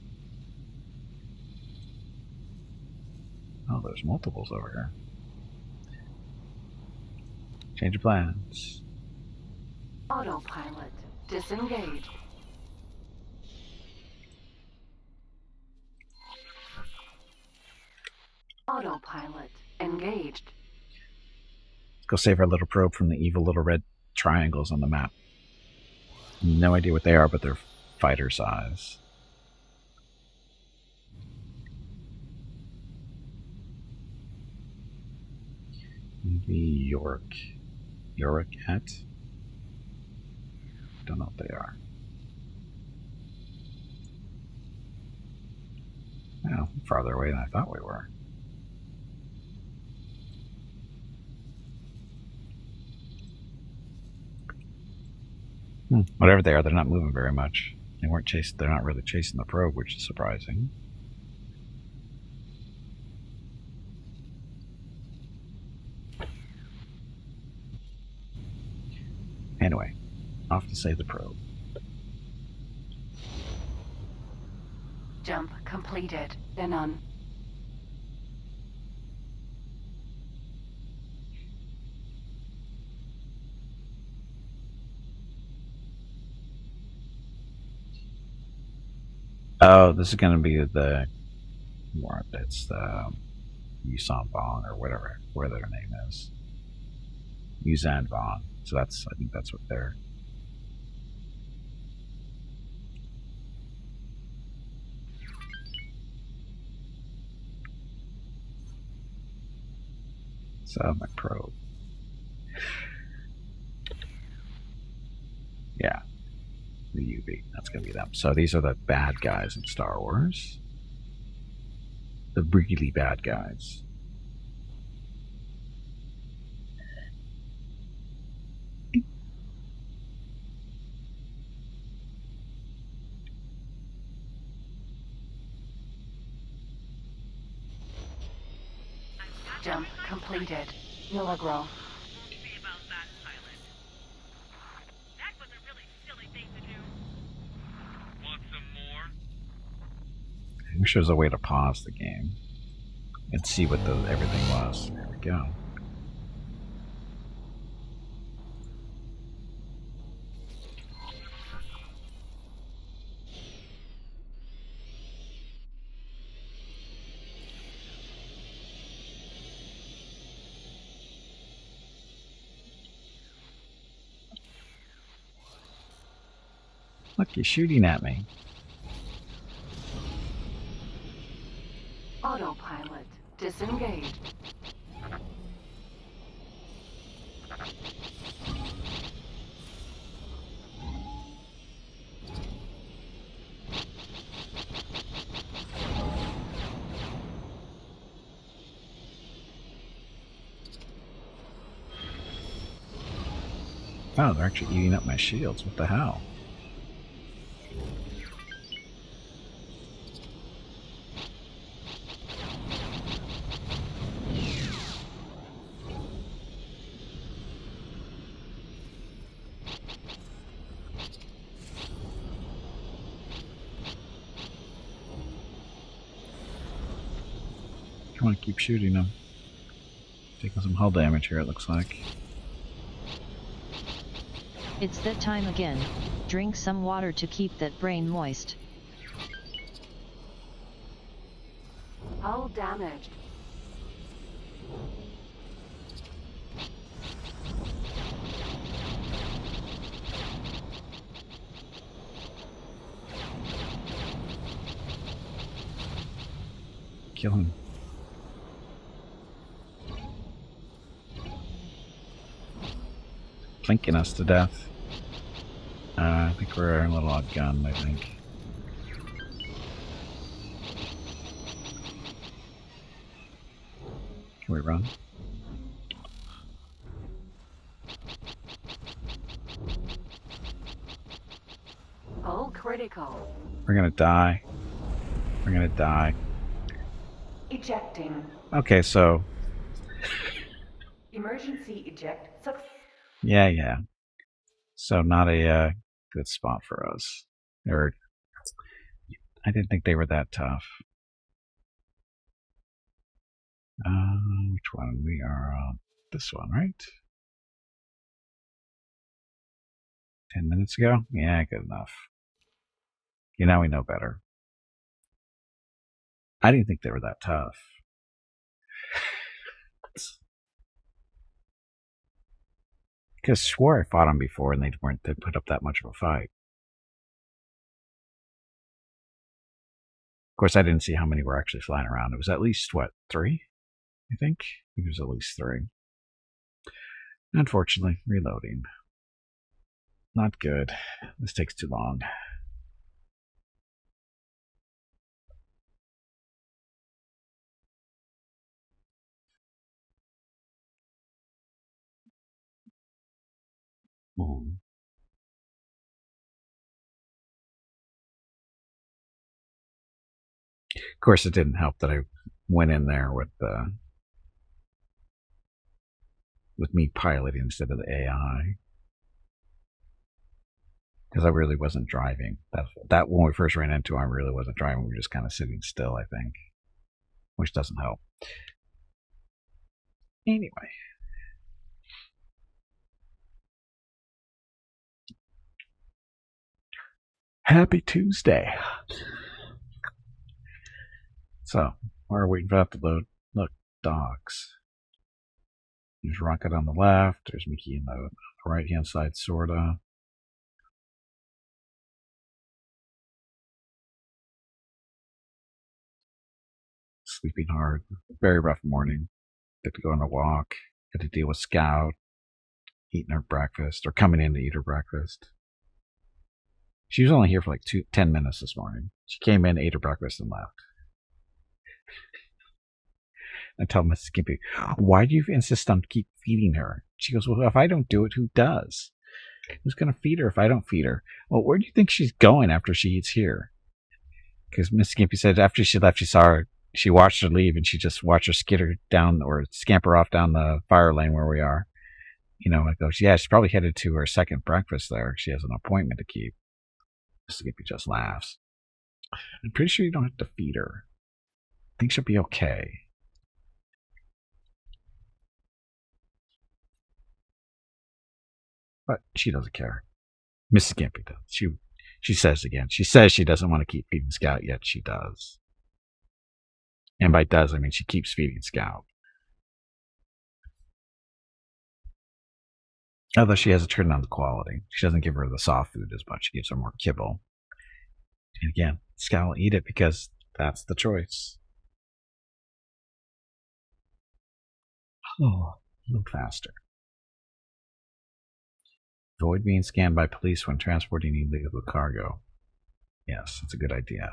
Oh, there's multiples over here. Change of plans. Autopilot disengaged. Autopilot engaged. Let's go save our little probe from the evil little red triangles on the map. No idea what they are, but they're fighter size. Maybe Yorick-et? Don't know what they are. Oh, farther away than I thought we were. Whatever they are, they're not moving very much. They're not really chasing the probe, which is surprising. Anyway, off to save the probe. Jump completed. Then on. Oh, this is going to be the it's the Yusan Vong or whatever their name is. Yusan Vong. So I think that's what they're. So my probe. Yeah. The UV. That's going to be them. So these are the bad guys in Star Wars. The really bad guys. Jump completed. Milagro. See about that, pilot. That was a really silly thing to do. Want some more? I wish there was a way to pause the game and see what everything was. There we go. Look, you're shooting at me. Autopilot disengaged. Oh, they're actually eating up my shields. What the hell? Come on, keep shooting them. Taking some hull damage here, it looks like. It's that time again. Drink some water to keep that brain moist. Hull damaged. Kill him. Plinking us to death. I think we're a little outgunned, I think. Can we run? All critical. We're gonna die. We're gonna die. Ejecting. Okay, so Emergency eject success. yeah. So not a good spot for us. Or I didn't think they were that tough. Which one? We are on this one, right? 10 minutes ago? Yeah, good enough. Now we know better. I didn't think they were that tough. Because I swore I fought them before and they put up that much of a fight. Of course, I didn't see how many were actually flying around. It was at least, what, 3? I think it was at least 3. Unfortunately, reloading. Not good. This takes too long. Of course, it didn't help that I went in there with me piloting instead of the AI, because I really wasn't driving. That when we first ran into him, I really wasn't driving. We were just kind of sitting still, I think, which doesn't help. Anyway. Happy Tuesday. So, we're waiting for that to load. Look, dogs. There's Rocket on the left. There's Mickey on the right-hand side, sorta. Sleeping hard. Very rough morning. Had to go on a walk. Had to deal with Scout eating her breakfast, or coming in to eat her breakfast. She was only here for like 10 minutes this morning. She came in, ate her breakfast, and left. I tell Mrs. Skimpy, why do you insist on keep feeding her? She goes, well, if I don't do it, who does? Who's going to feed her if I don't feed her? Well, where do you think she's going after she eats here? Because Mrs. Skimpy said after she left, she watched her leave, and she just watched her skitter down or scamper off down the fire lane where we are. I go, yeah, she's probably headed to her second breakfast there. She has an appointment to keep. Mrs. Skimpy just laughs. I'm pretty sure you don't have to feed her. I think she'll be okay. But she doesn't care. Mrs. Skimpy does. She says again. She says she doesn't want to keep feeding Scout, yet she does. And by does, I mean she keeps feeding Scout. Although she has to turn down the quality. She doesn't give her the soft food as much. She gives her more kibble. And again, Scout will eat it because that's the choice. Oh, a little faster. Avoid being scanned by police when transporting illegal cargo. Yes, it's a good idea.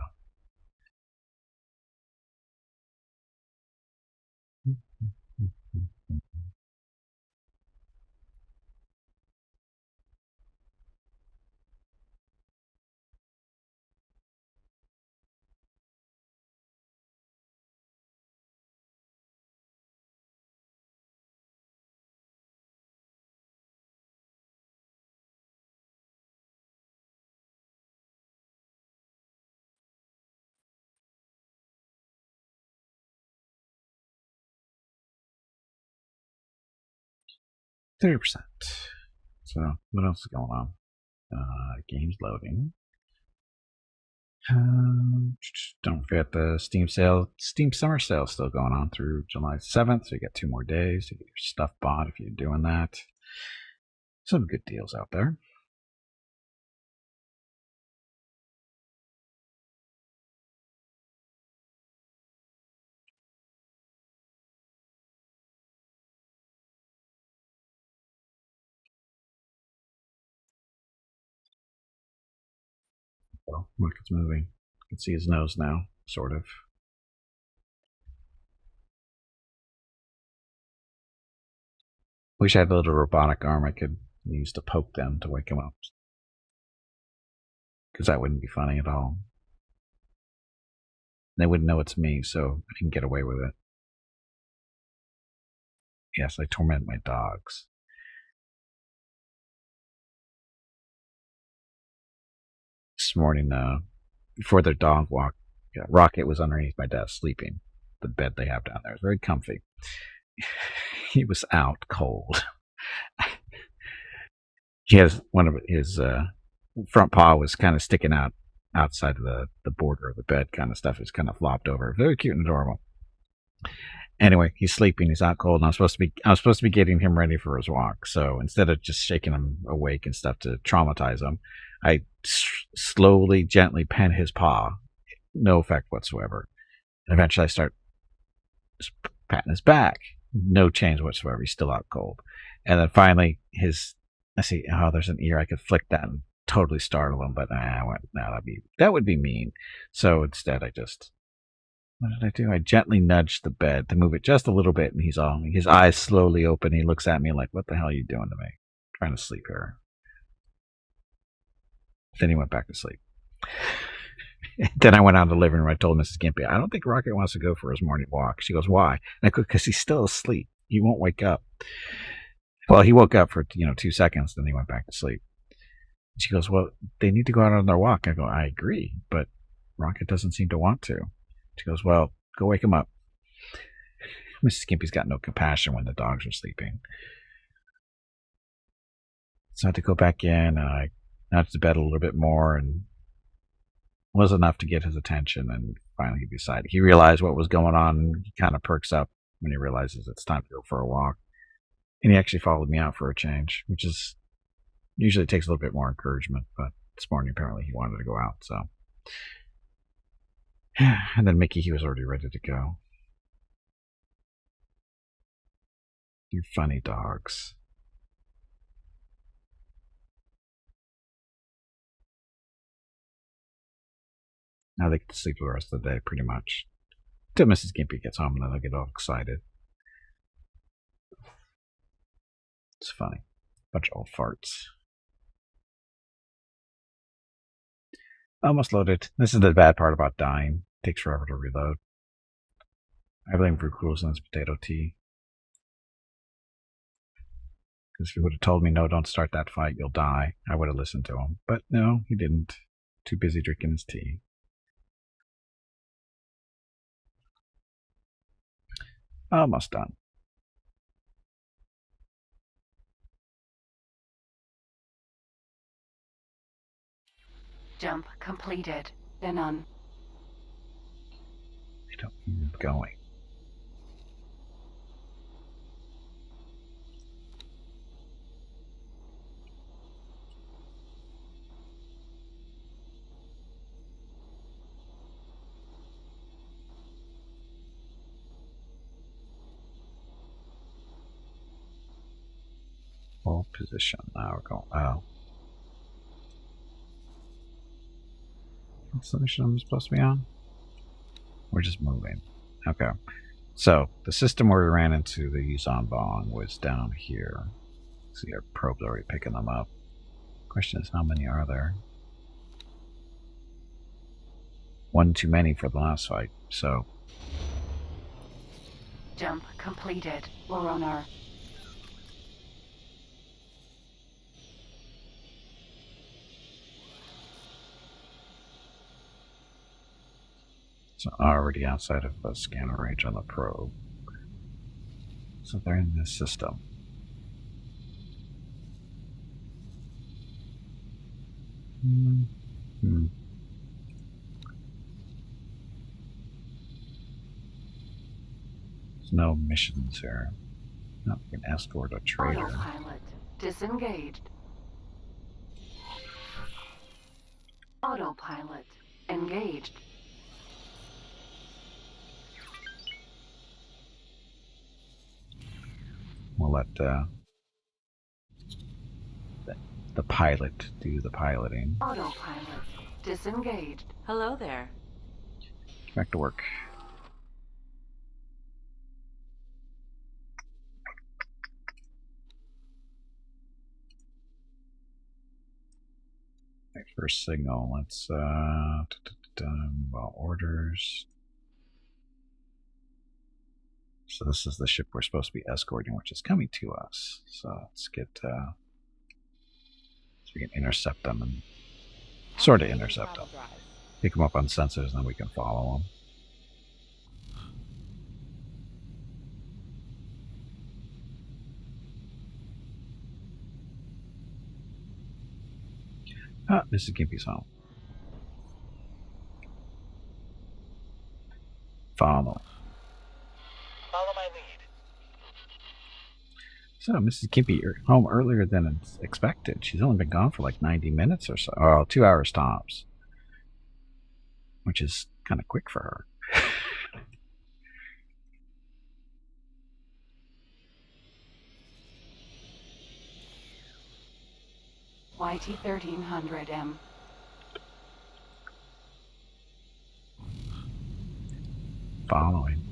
%. So, what else is going on? Games loading. Don't forget the Steam summer sale is still going on through July 7th, so you got 2 more days to get your stuff bought if you're doing that. Some good deals out there. Oh, look, it's moving. You can see his nose now, sort of. Wish I had a little robotic arm I could use to poke them to wake him up. Because that wouldn't be funny at all. They wouldn't know it's me, so I can get away with it. Yes, I torment my dogs. This morning, before their dog walk, Rocket was underneath my desk sleeping. The bed they have down there is very comfy. He was out cold. He has one of his front paw was kind of sticking out outside of the border of the bed, kind of stuff is kind of flopped over. Very cute and adorable. Anyway, he's sleeping. He's out cold, and I was supposed to be getting him ready for his walk. So instead of just shaking him awake and stuff to traumatize him, I slowly, gently pen his paw. No effect whatsoever. And eventually, I start patting his back. No change whatsoever. He's still out cold. And then finally, I see, oh, there's an ear. I could flick that and totally startle him. But I went, no, that would be mean. So instead, what did I do? I gently nudged the bed to move it just a little bit, and his eyes slowly open. He looks at me like, what the hell are you doing to me? I'm trying to sleep here. Then he went back to sleep. Then I went out in the living room. I told Mrs. Gimpy, I don't think Rocket wants to go for his morning walk. She goes, why? And I go, because he's still asleep. He won't wake up. Well, he woke up for 2 seconds, then he went back to sleep. She goes, well, they need to go out on their walk. I go, I agree, but Rocket doesn't seem to want to. She goes, well, go wake him up. Mrs. Gimpy's got no compassion when the dogs are sleeping. So I had to go back in, and I nudged the bed a little bit more, and was enough to get his attention, and finally he realized what was going on, and he kind of perks up when he realizes it's time to go for a walk. And he actually followed me out for a change, which is usually takes a little bit more encouragement, but this morning apparently he wanted to go out, so. And then Mickey, he was already ready to go. You funny dogs. Now they get to sleep the rest of the day, pretty much. Till Mrs. Gimpy gets home, and then they'll get all excited. It's funny. Bunch of old farts. Almost loaded. This is the bad part about dying. It takes forever to reload. I blame Bruculus's potato tea. Because if he would have told me, no, don't start that fight, you'll die, I would have listened to him. But no, he didn't. Too busy drinking his tea. Almost done. Jump completed. Then on. They don't keep going. Full position. Now we're going. Oh. What's the mission I'm supposed to be on? We're just moving. Okay. So, the system where we ran into the Zonbong was down here. See, our probe's already picking them up. Question is, how many are there? One too many for the last fight, so. Jump completed. We're on our. So already outside of the scanner range on the probe. So they're in this system. There's no missions here. No, we can escort a trader. Autopilot disengaged. Autopilot engaged. We'll let the pilot do the piloting. Autopilot Disengaged. Hello there. Back to work. Okay, first signal. Let's well, orders. So this is the ship we're supposed to be escorting, which is coming to us. So let's get so we can intercept them and sort of intercept them. Pick them up on sensors, and then we can follow them. Ah, Mrs. Gimpy's home. Follow. Follow my lead. So Mrs. Gimpy, you're home earlier than expected. She's only been gone for like 90 minutes or so. Oh, 2 hours tops. Which is kind of quick for her. YT-1300M. Following.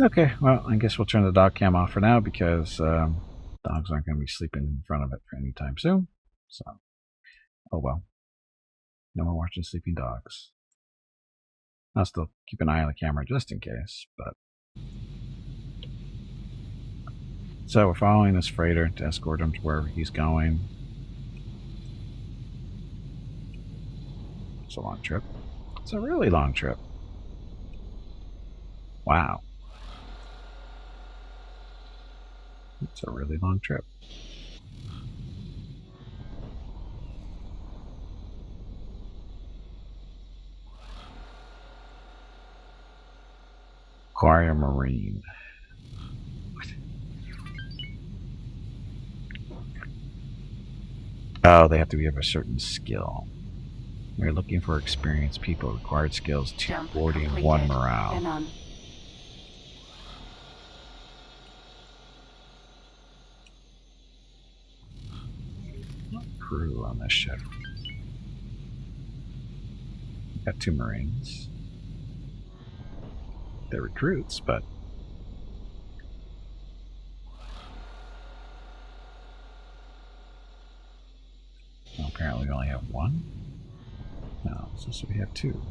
Okay, well, I guess we'll turn the dog cam off for now because dogs aren't going to be sleeping in front of it for any time soon. So, oh well. No more watching sleeping dogs. I'll still keep an eye on the camera just in case, but. So we're following this freighter to escort him to where he's going. It's a long trip. It's a really long trip. Wow. It's a really long trip. Aquarium Marine. Oh, they have to be of a certain skill. We're looking for experienced people. Required skills 240 and 1 morale. None. Crew on this ship. Got 2 Marines. They're recruits, but well, apparently we only have 1. No, so we have 2.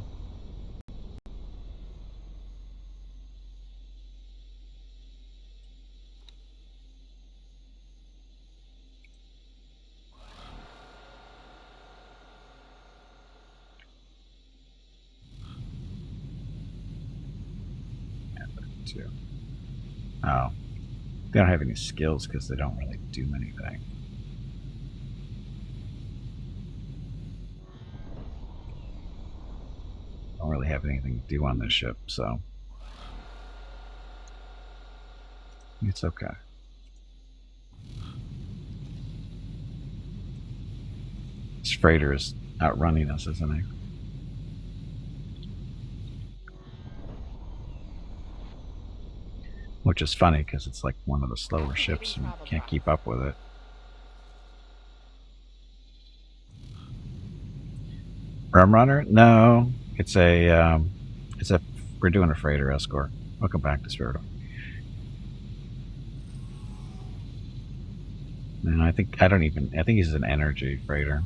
Yeah, 2. Oh, they don't have any skills because they don't really do anything. Don't really have anything to do on this ship, so it's okay. This freighter is outrunning us, isn't he? Which is funny because it's like one of the slower ships and you can't keep up with it. Rum Runner? No, it's a we're doing a freighter escort. Welcome back to Spirital. And I think he's an energy freighter.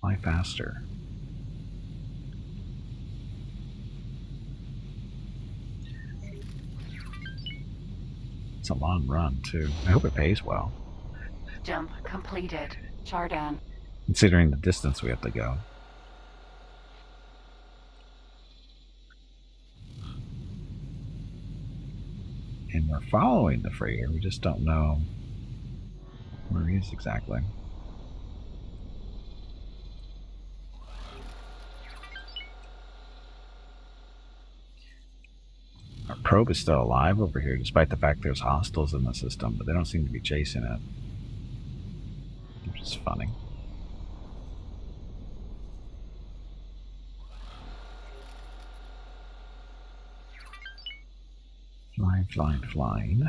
Fly faster. It's a long run too. I hope it pays well. Jump completed. Chardon. Considering the distance we have to go. And we're following the freighter, we just don't know where he is exactly. Our probe is still alive over here, despite the fact there's hostiles in the system, but they don't seem to be chasing it. Which is funny. Flying.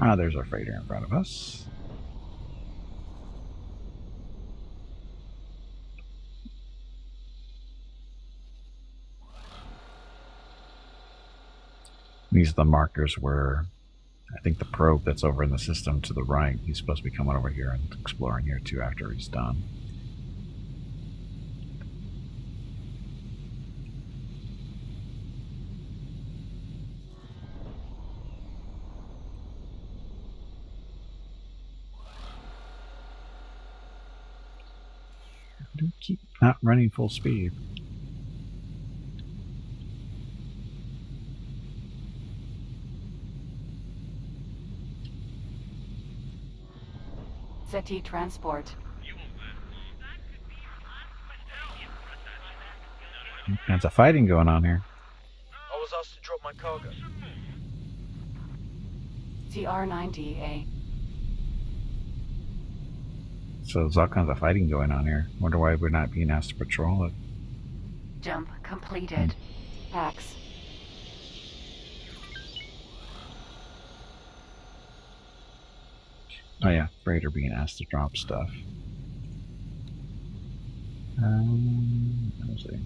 Ah, there's our freighter in front of us. These are the markers where I think the probe that's over in the system to the right, he's supposed to be coming over here and exploring here too after he's done. Do keep not running full speed. SETI transport. You won't last long. All kinds of fighting going on here. I was asked to drop my cargo. CR-90A. So there's all kinds of fighting going on here. Wonder why we're not being asked to patrol it. Jump completed. Pax. Oh yeah, freighter being asked to drop stuff. Let's see.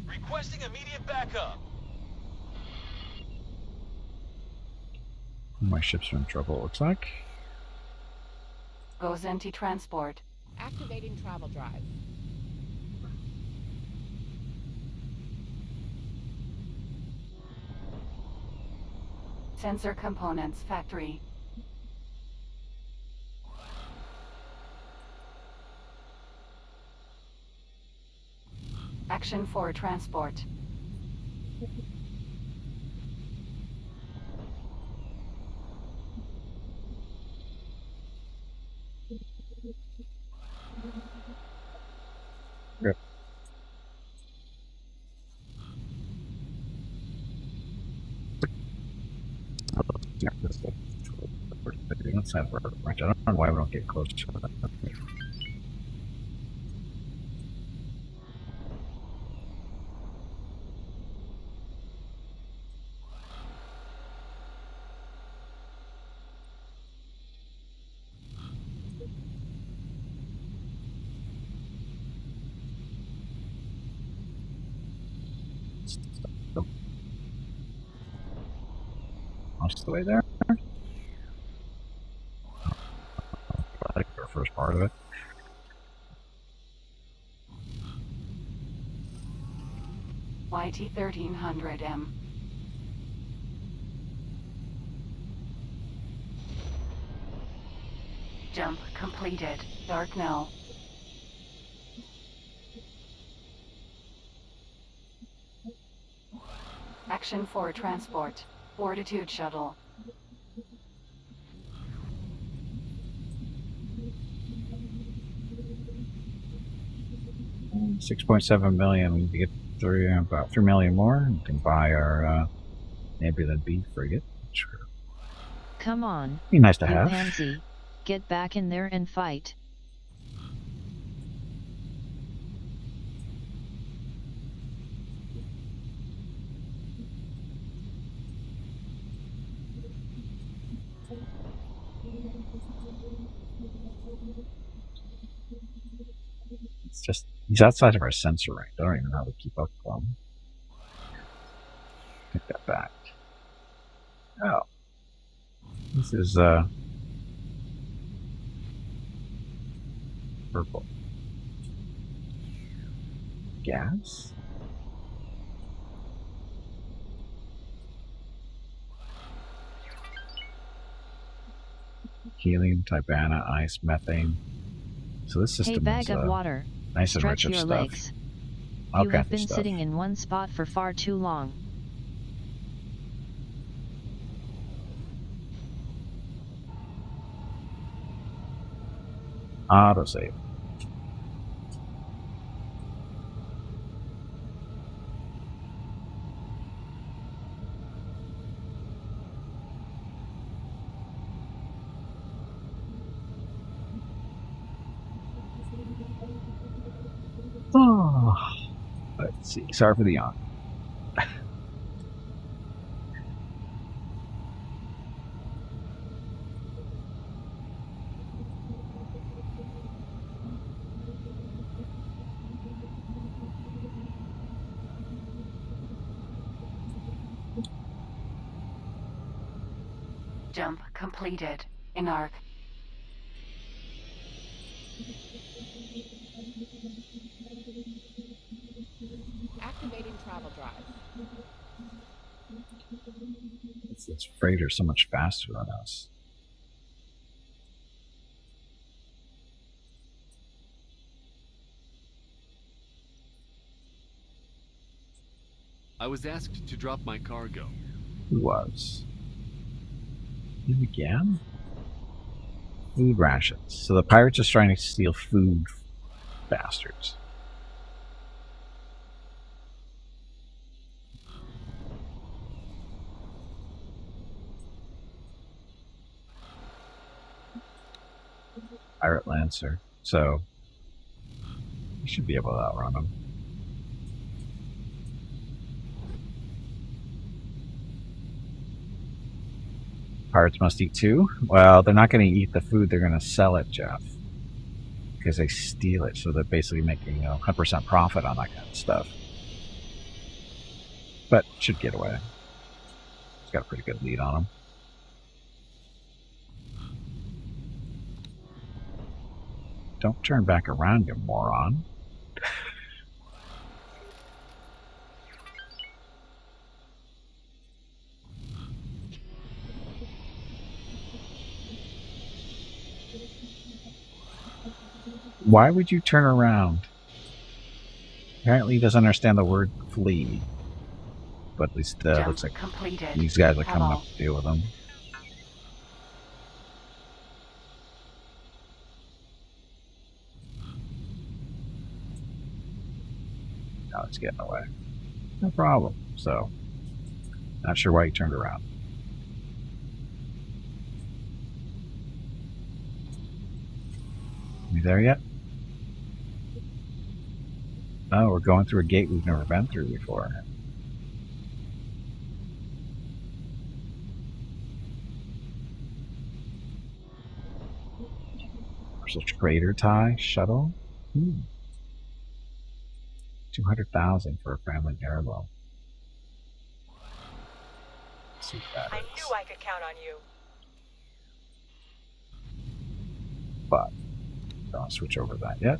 Requesting immediate backup. My ships are in trouble, it looks like. Goes anti-transport. Activating travel drive. Sensor components factory. Action for transport. Yep. Yeah, that's the let's have a right. I don't know why we don't get close to that. Most of the way there. I think the first part of it. YT-1300M. Jump completed. Dark Nell. Action for transport. Fortitude shuttle. $6.7 million. We get about 3 million more. We can buy our nebulon-b frigate. Sure. Come on, Be nice to you have. pansy. Get back in there and fight. It's just, he's outside of our sensor range. I don't even know how to keep up with him. Take that back. Oh. This is, purple. Gas? Helium, Tibana, ice, methane. So this system Hey, bag is of water. nice and Stretch rich of your stuff. legs. All You kinds have of been stuff. sitting in one spot for far too long. Autosave. Oh, let's see. Sorry for the yawn. Jump completed. In arc. Activating travel drive. This freighter's so much faster than us. I was asked to drop my cargo. Who was? Him again? Food rations. So the pirates are trying to steal food, bastards. Pirate Lancer. So you should be able to outrun them. Pirates must eat too? Well, they're not going to eat the food, they're going to sell it, Jeff. Because they steal it, so they're basically making 100% profit on that kind of stuff. But should get away. He's got a pretty good lead on him. Don't turn back around, you moron. Why would you turn around? Apparently he doesn't understand the word flee. But at least looks like completed. These guys are coming up to deal with him. Now it's getting away. No problem. So, not sure why he turned around. We there yet? Oh, we're going through a gate we've never been through before. Commercial trader tie shuttle. 200,000 for a family heirloom. Let's see what that I is. knew I could count on you. But don't switch over that yet.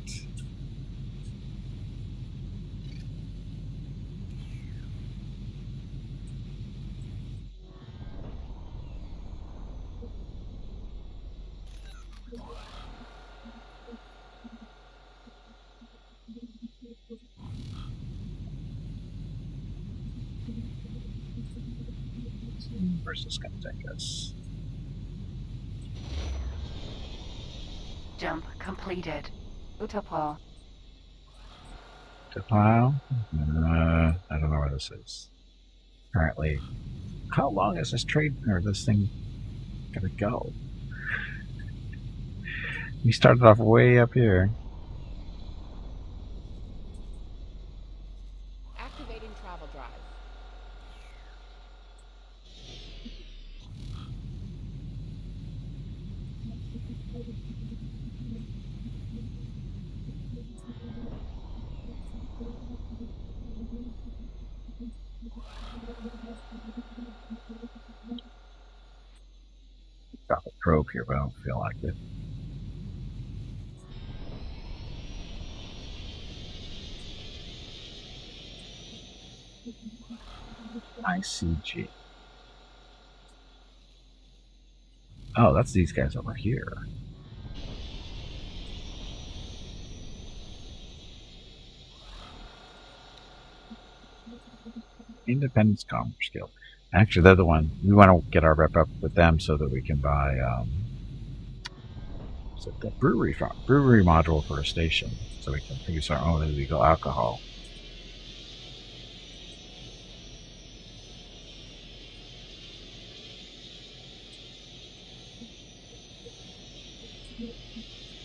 Where's this going to take us? Jump completed. Utapau. Utapau? I don't know where this is. Apparently, how long is this trade or this thing gonna go? We started off way up here. Activating travel drive. Got the probe here, but I don't feel like it. ICG. Oh, that's these guys over here. Independence Commerce Guild. Actually, they're the one. We want to get our rep up with them so that we can buy the brewery module for a station, so we can produce our own illegal alcohol.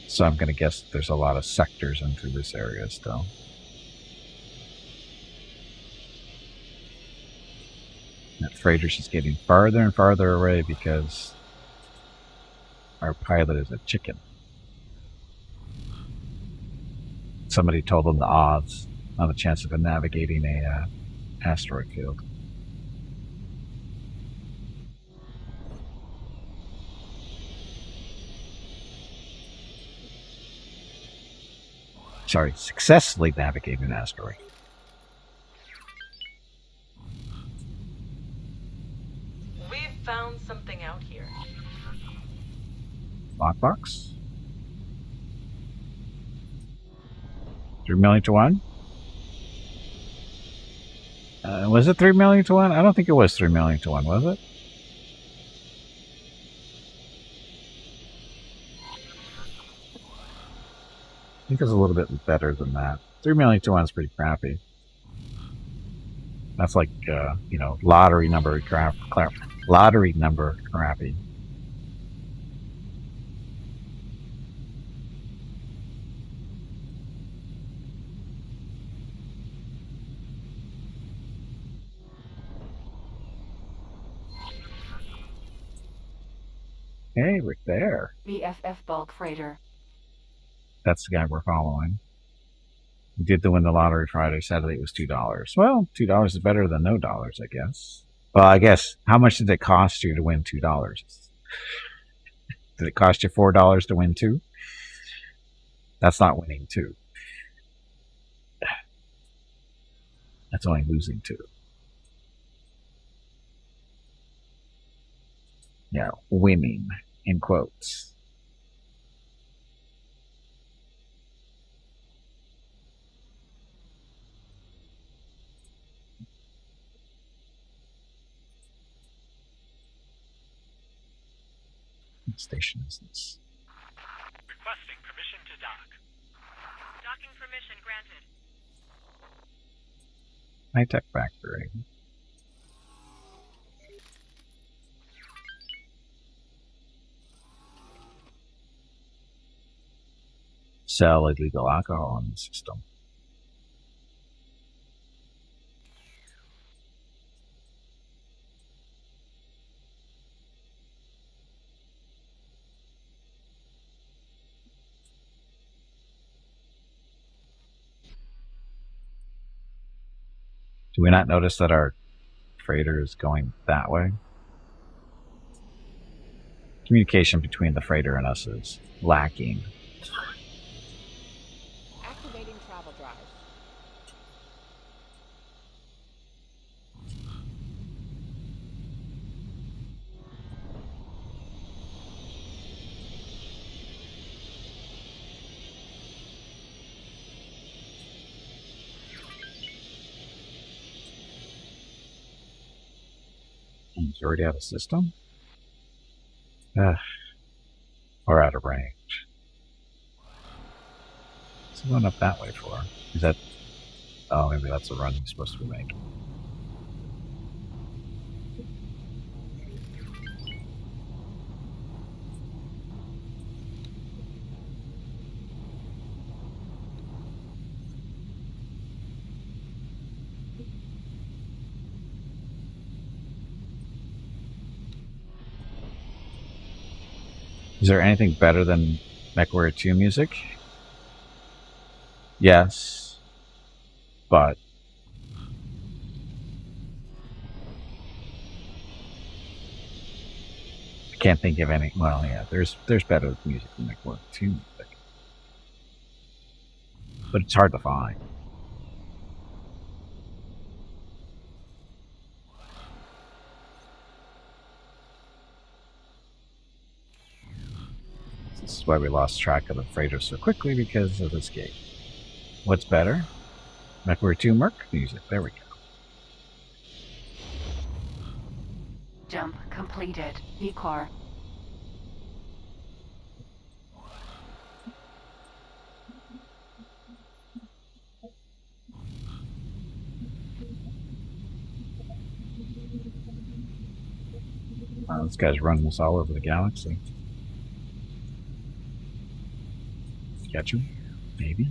So I'm going to guess there's a lot of sectors into this area still. That freighter's just getting farther and farther away because our pilot is a chicken. Somebody told them the odds on the chance of navigating a asteroid field. successfully navigated an asteroid. We've found something out here. Lockbox? 3 million to 1? Was it 3 million to 1? I don't think it was 3 million to 1, was it? I think it's a little bit better than that. 3 million to 1 is pretty crappy. That's like, you know, lottery number crappy. Hey, we're there. VFF bulk freighter. That's the guy we're following. We did win the lottery Friday. Saturday it was $2. Well, $2 is better than no dollars, I guess. Well, I guess, how much did it cost you to win $2? Did it cost you $4 to win 2? That's not winning 2. That's only losing 2. Yeah, winning, in quotes. What station is this? Requesting permission to dock. Docking permission granted. High-tech factory. Sell illegal alcohol in the system. Do we not notice that our freighter is going that way? Communication between the freighter and us is lacking. Activating travel drive. He's already out of system? Ugh. Or out of range. What's he going up that way for? Is that... Oh, maybe that's a run he's supposed to be making. Is there anything better than MechWarrior 2 music? Yes. But... I can't think of any... Well, yeah, there's better music than MechWarrior 2 music. But it's hard to find. This is why we lost track of the freighter so quickly, because of this gate. What's better? MechWarrior 2 Merc music. There we go. Jump completed. V-car. This guy's running us all over the galaxy. Catch him? Maybe.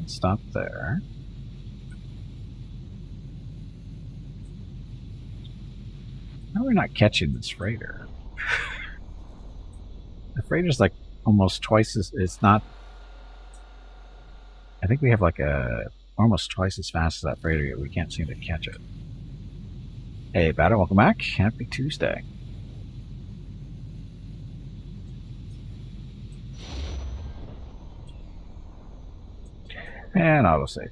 Stop there. How are we not catching this freighter? The freighter's like almost twice as... It's not... I think we have like a... almost twice as fast as that freighter, yet we can't seem to catch it. Hey, Batter, welcome back. Happy Tuesday. And autosave.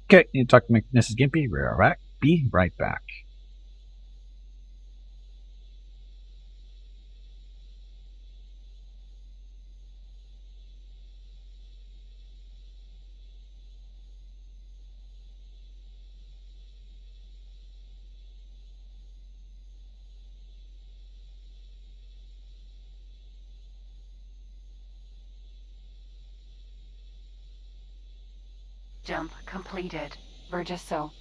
Okay, need to talk to Mrs. Gimpy. We're back. Be right back. Jump completed. Vergisso.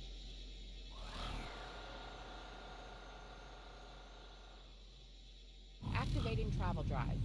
Activating travel drive.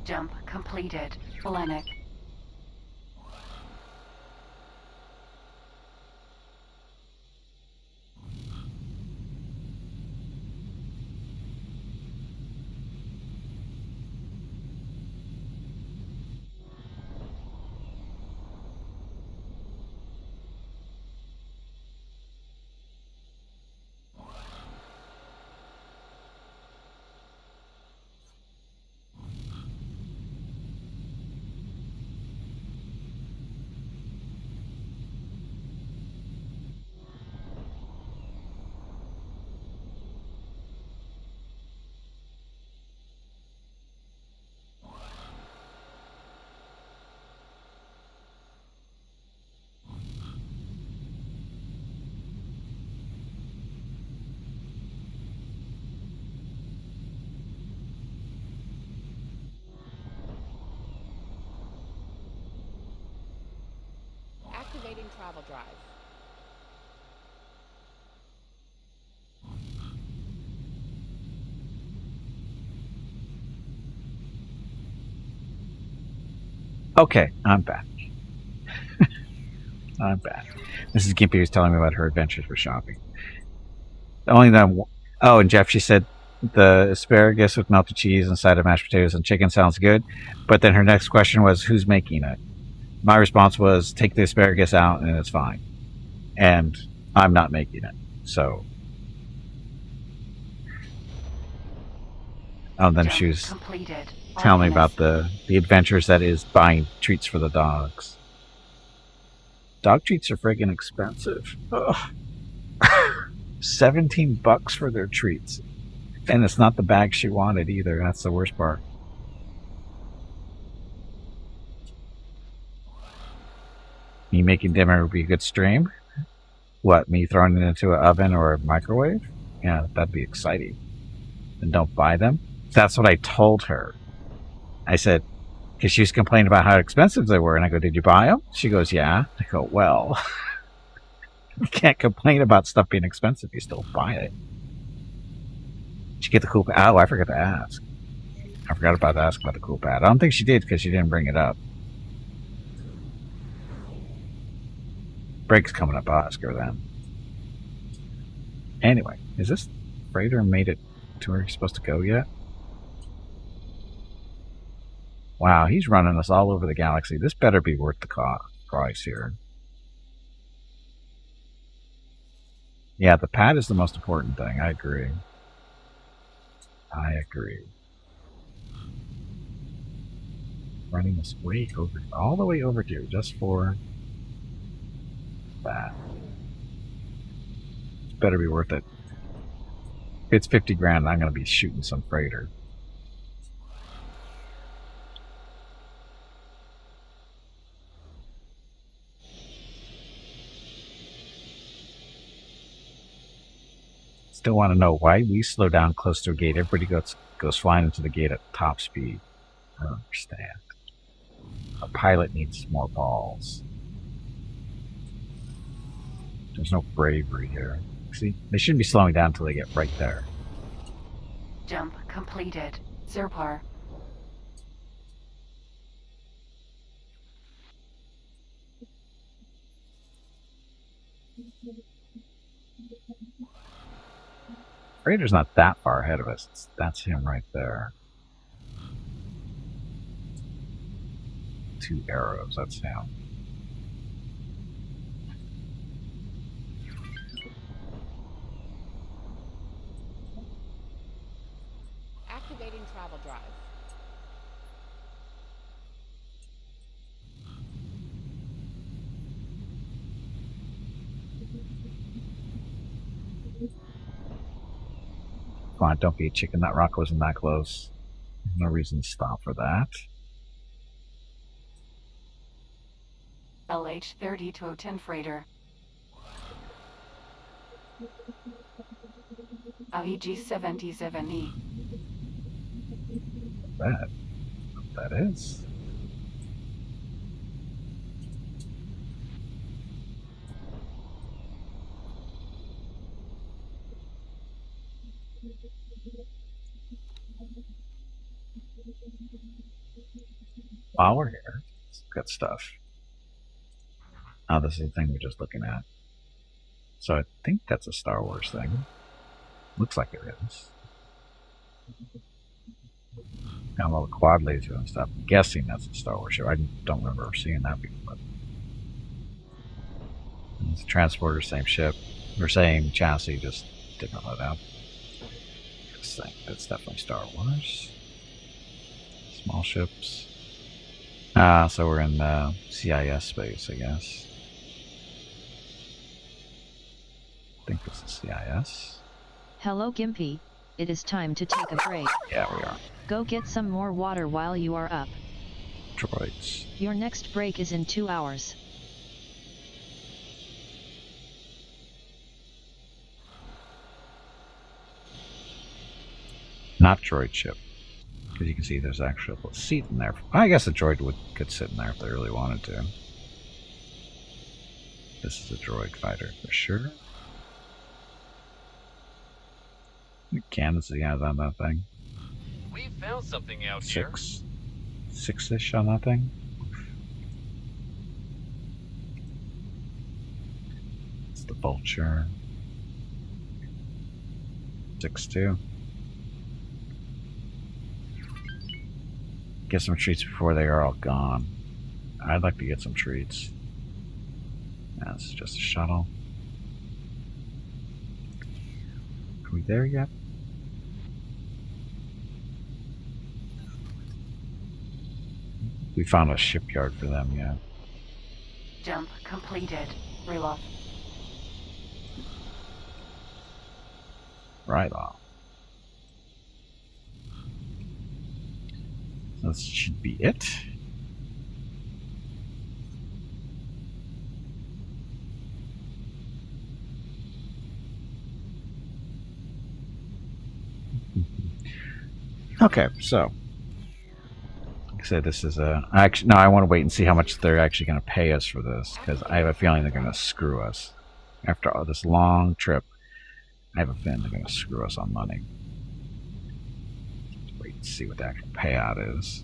Jump completed. Hellenic. Activating travel drive. Okay, I'm back. I'm back. Mrs. Gimpy was telling me about her adventures with shopping. Only that. Oh, and Jeff, she said the asparagus with melted cheese and side of mashed potatoes and chicken sounds good, but then her next question was, who's making it? My response was, take the asparagus out and it's fine. And I'm not making it. So Oh, then Jump she was completed. telling me Artemis. about the adventures that is buying treats for the dogs. Dog treats are friggin' expensive. Ugh. $17 for their treats. And it's not the bag she wanted either. That's the worst part. Me making dinner would be a good stream. What, me throwing it into an oven or a microwave? Yeah, that'd be exciting. And don't buy them. That's what I told her. I said, because she was complaining about how expensive they were. And I go, did you buy them? She goes, yeah. I go, well, you can't complain about stuff being expensive. You still buy it. Did you get the cool pad? Oh, I forgot to ask. I forgot about to ask about the cool pad. I don't think she did because she didn't bring it up. Break's coming up. I'll ask her then. Anyway, is this freighter made it to where he's supposed to go yet? Wow, he's running us all over the galaxy. This better be worth the price here. Yeah, the pad is the most important thing. I agree. I agree. Running us way over, all the way overdue, just for that. It better be worth it. If it's 50 grand, I'm going to be shooting some freighter. Still want to know why we slow down close to a gate. Everybody goes flying into the gate at top speed. I don't understand. A pilot needs more balls. There's no bravery here. See, they shouldn't be slowing down until they get right there. Jump completed. Zerpar. Freighter's not that far ahead of us. That's him right there. 2 arrows, that's him. Activating travel drive. Come on, don't be a chicken. That rock wasn't that close. No reason to stop for that. LH-30-210 freighter. AVG-77E. That is. While we're here, good stuff. Oh, this is the thing we're just looking at. So I think that's a Star Wars thing. Looks like it is. Got all the quad laser and stuff. I'm guessing that's a Star Wars ship. I don't remember seeing that before. It's a transporter, same ship. Or same chassis, just different loadout. This thing, that's definitely Star Wars. Small ships. So we're in CIS space, I guess. I think this is CIS. Hello Gimpy, it is time to take a break. Yeah, we are. Go get some more water while you are up. Droids. Your next break is in 2 hours. Not droid ship. Because you can see there's actually a seat in there. I guess a droid could sit in there if they really wanted to. This is a droid fighter for sure. How many cannons he has on that thing? We found something out here. 6-ish on that thing. It's the Vulture. 6-2. Get some treats before they are all gone. I'd like to get some treats. That's just a shuttle. Are we there yet? we found a shipyard for them yet. Jump completed. Reload. Right on. That should be it. Okay, so like I said, this is a. Actually, no, I want to wait and see how much they're actually going to pay us for this, because I have a feeling they're going to screw us. After all this long trip, I have a feeling they're going to screw us on money. Let's wait and see what the actual payout is.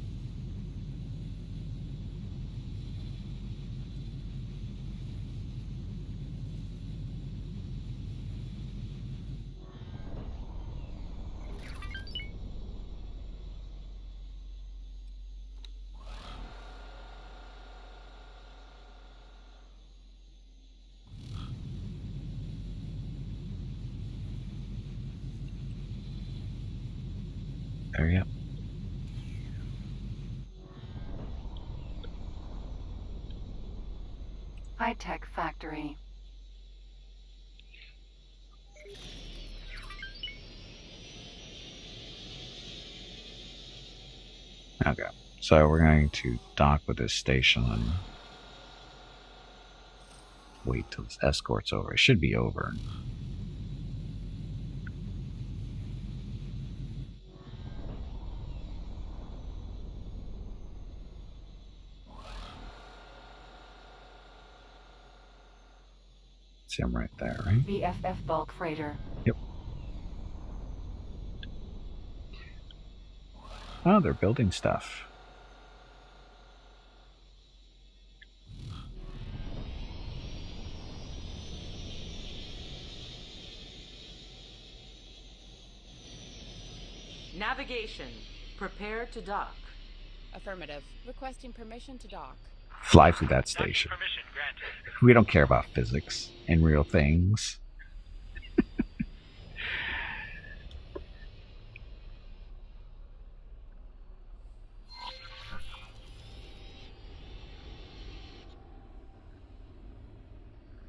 There you go. High-tech factory. Okay, so we're going to dock with this station and wait till this escort's over. It should be over. See him right there, right? BFF bulk freighter. Yep. Oh, they're building stuff. Navigation. Prepare to dock. Affirmative. Requesting permission to dock. Fly through that station. Permission granted. We don't care about physics and real things.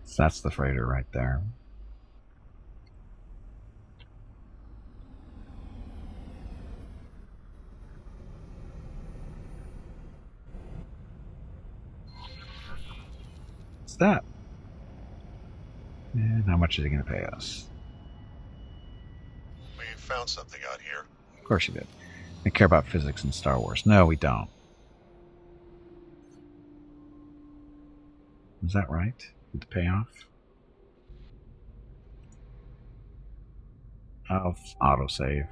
So that's the freighter right there. What's that? And how much is he going to pay us? We found something out here. Of course you did. We care about physics in Star Wars. No, we don't. Is that right? With the payoff? I'll autosave.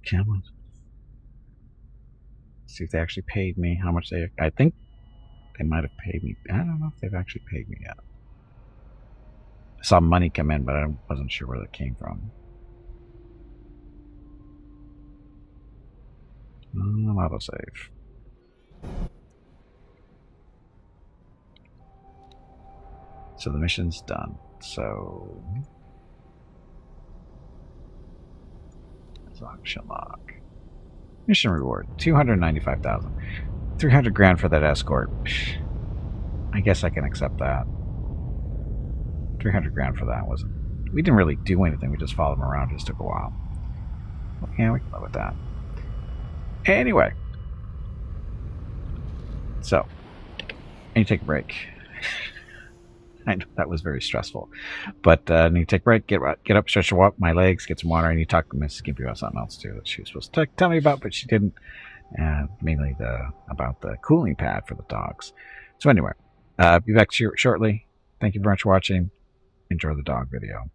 Come on. See if they actually paid me. How much they... I think they might have paid me. I don't know if they've actually paid me yet. I saw money come in, but I wasn't sure where that came from. Autosave. So the mission's done. So... Auction log. Mission reward, 295,000. 300 grand for that escort. I guess I can accept that. 300 grand for that wasn't... We didn't really do anything. We just followed him around. It just took a while. Yeah, we can live with that. Anyway. So. I need to take a break. I know that was very stressful. But I need to take a break, get up, stretch my legs, get some water. I need to talk to Miss Gimpy about something else too that she was supposed to tell me about, but she didn't. Mainly about the cooling pad for the dogs. So anyway, be back shortly. Thank you very much for watching. Enjoy the dog video.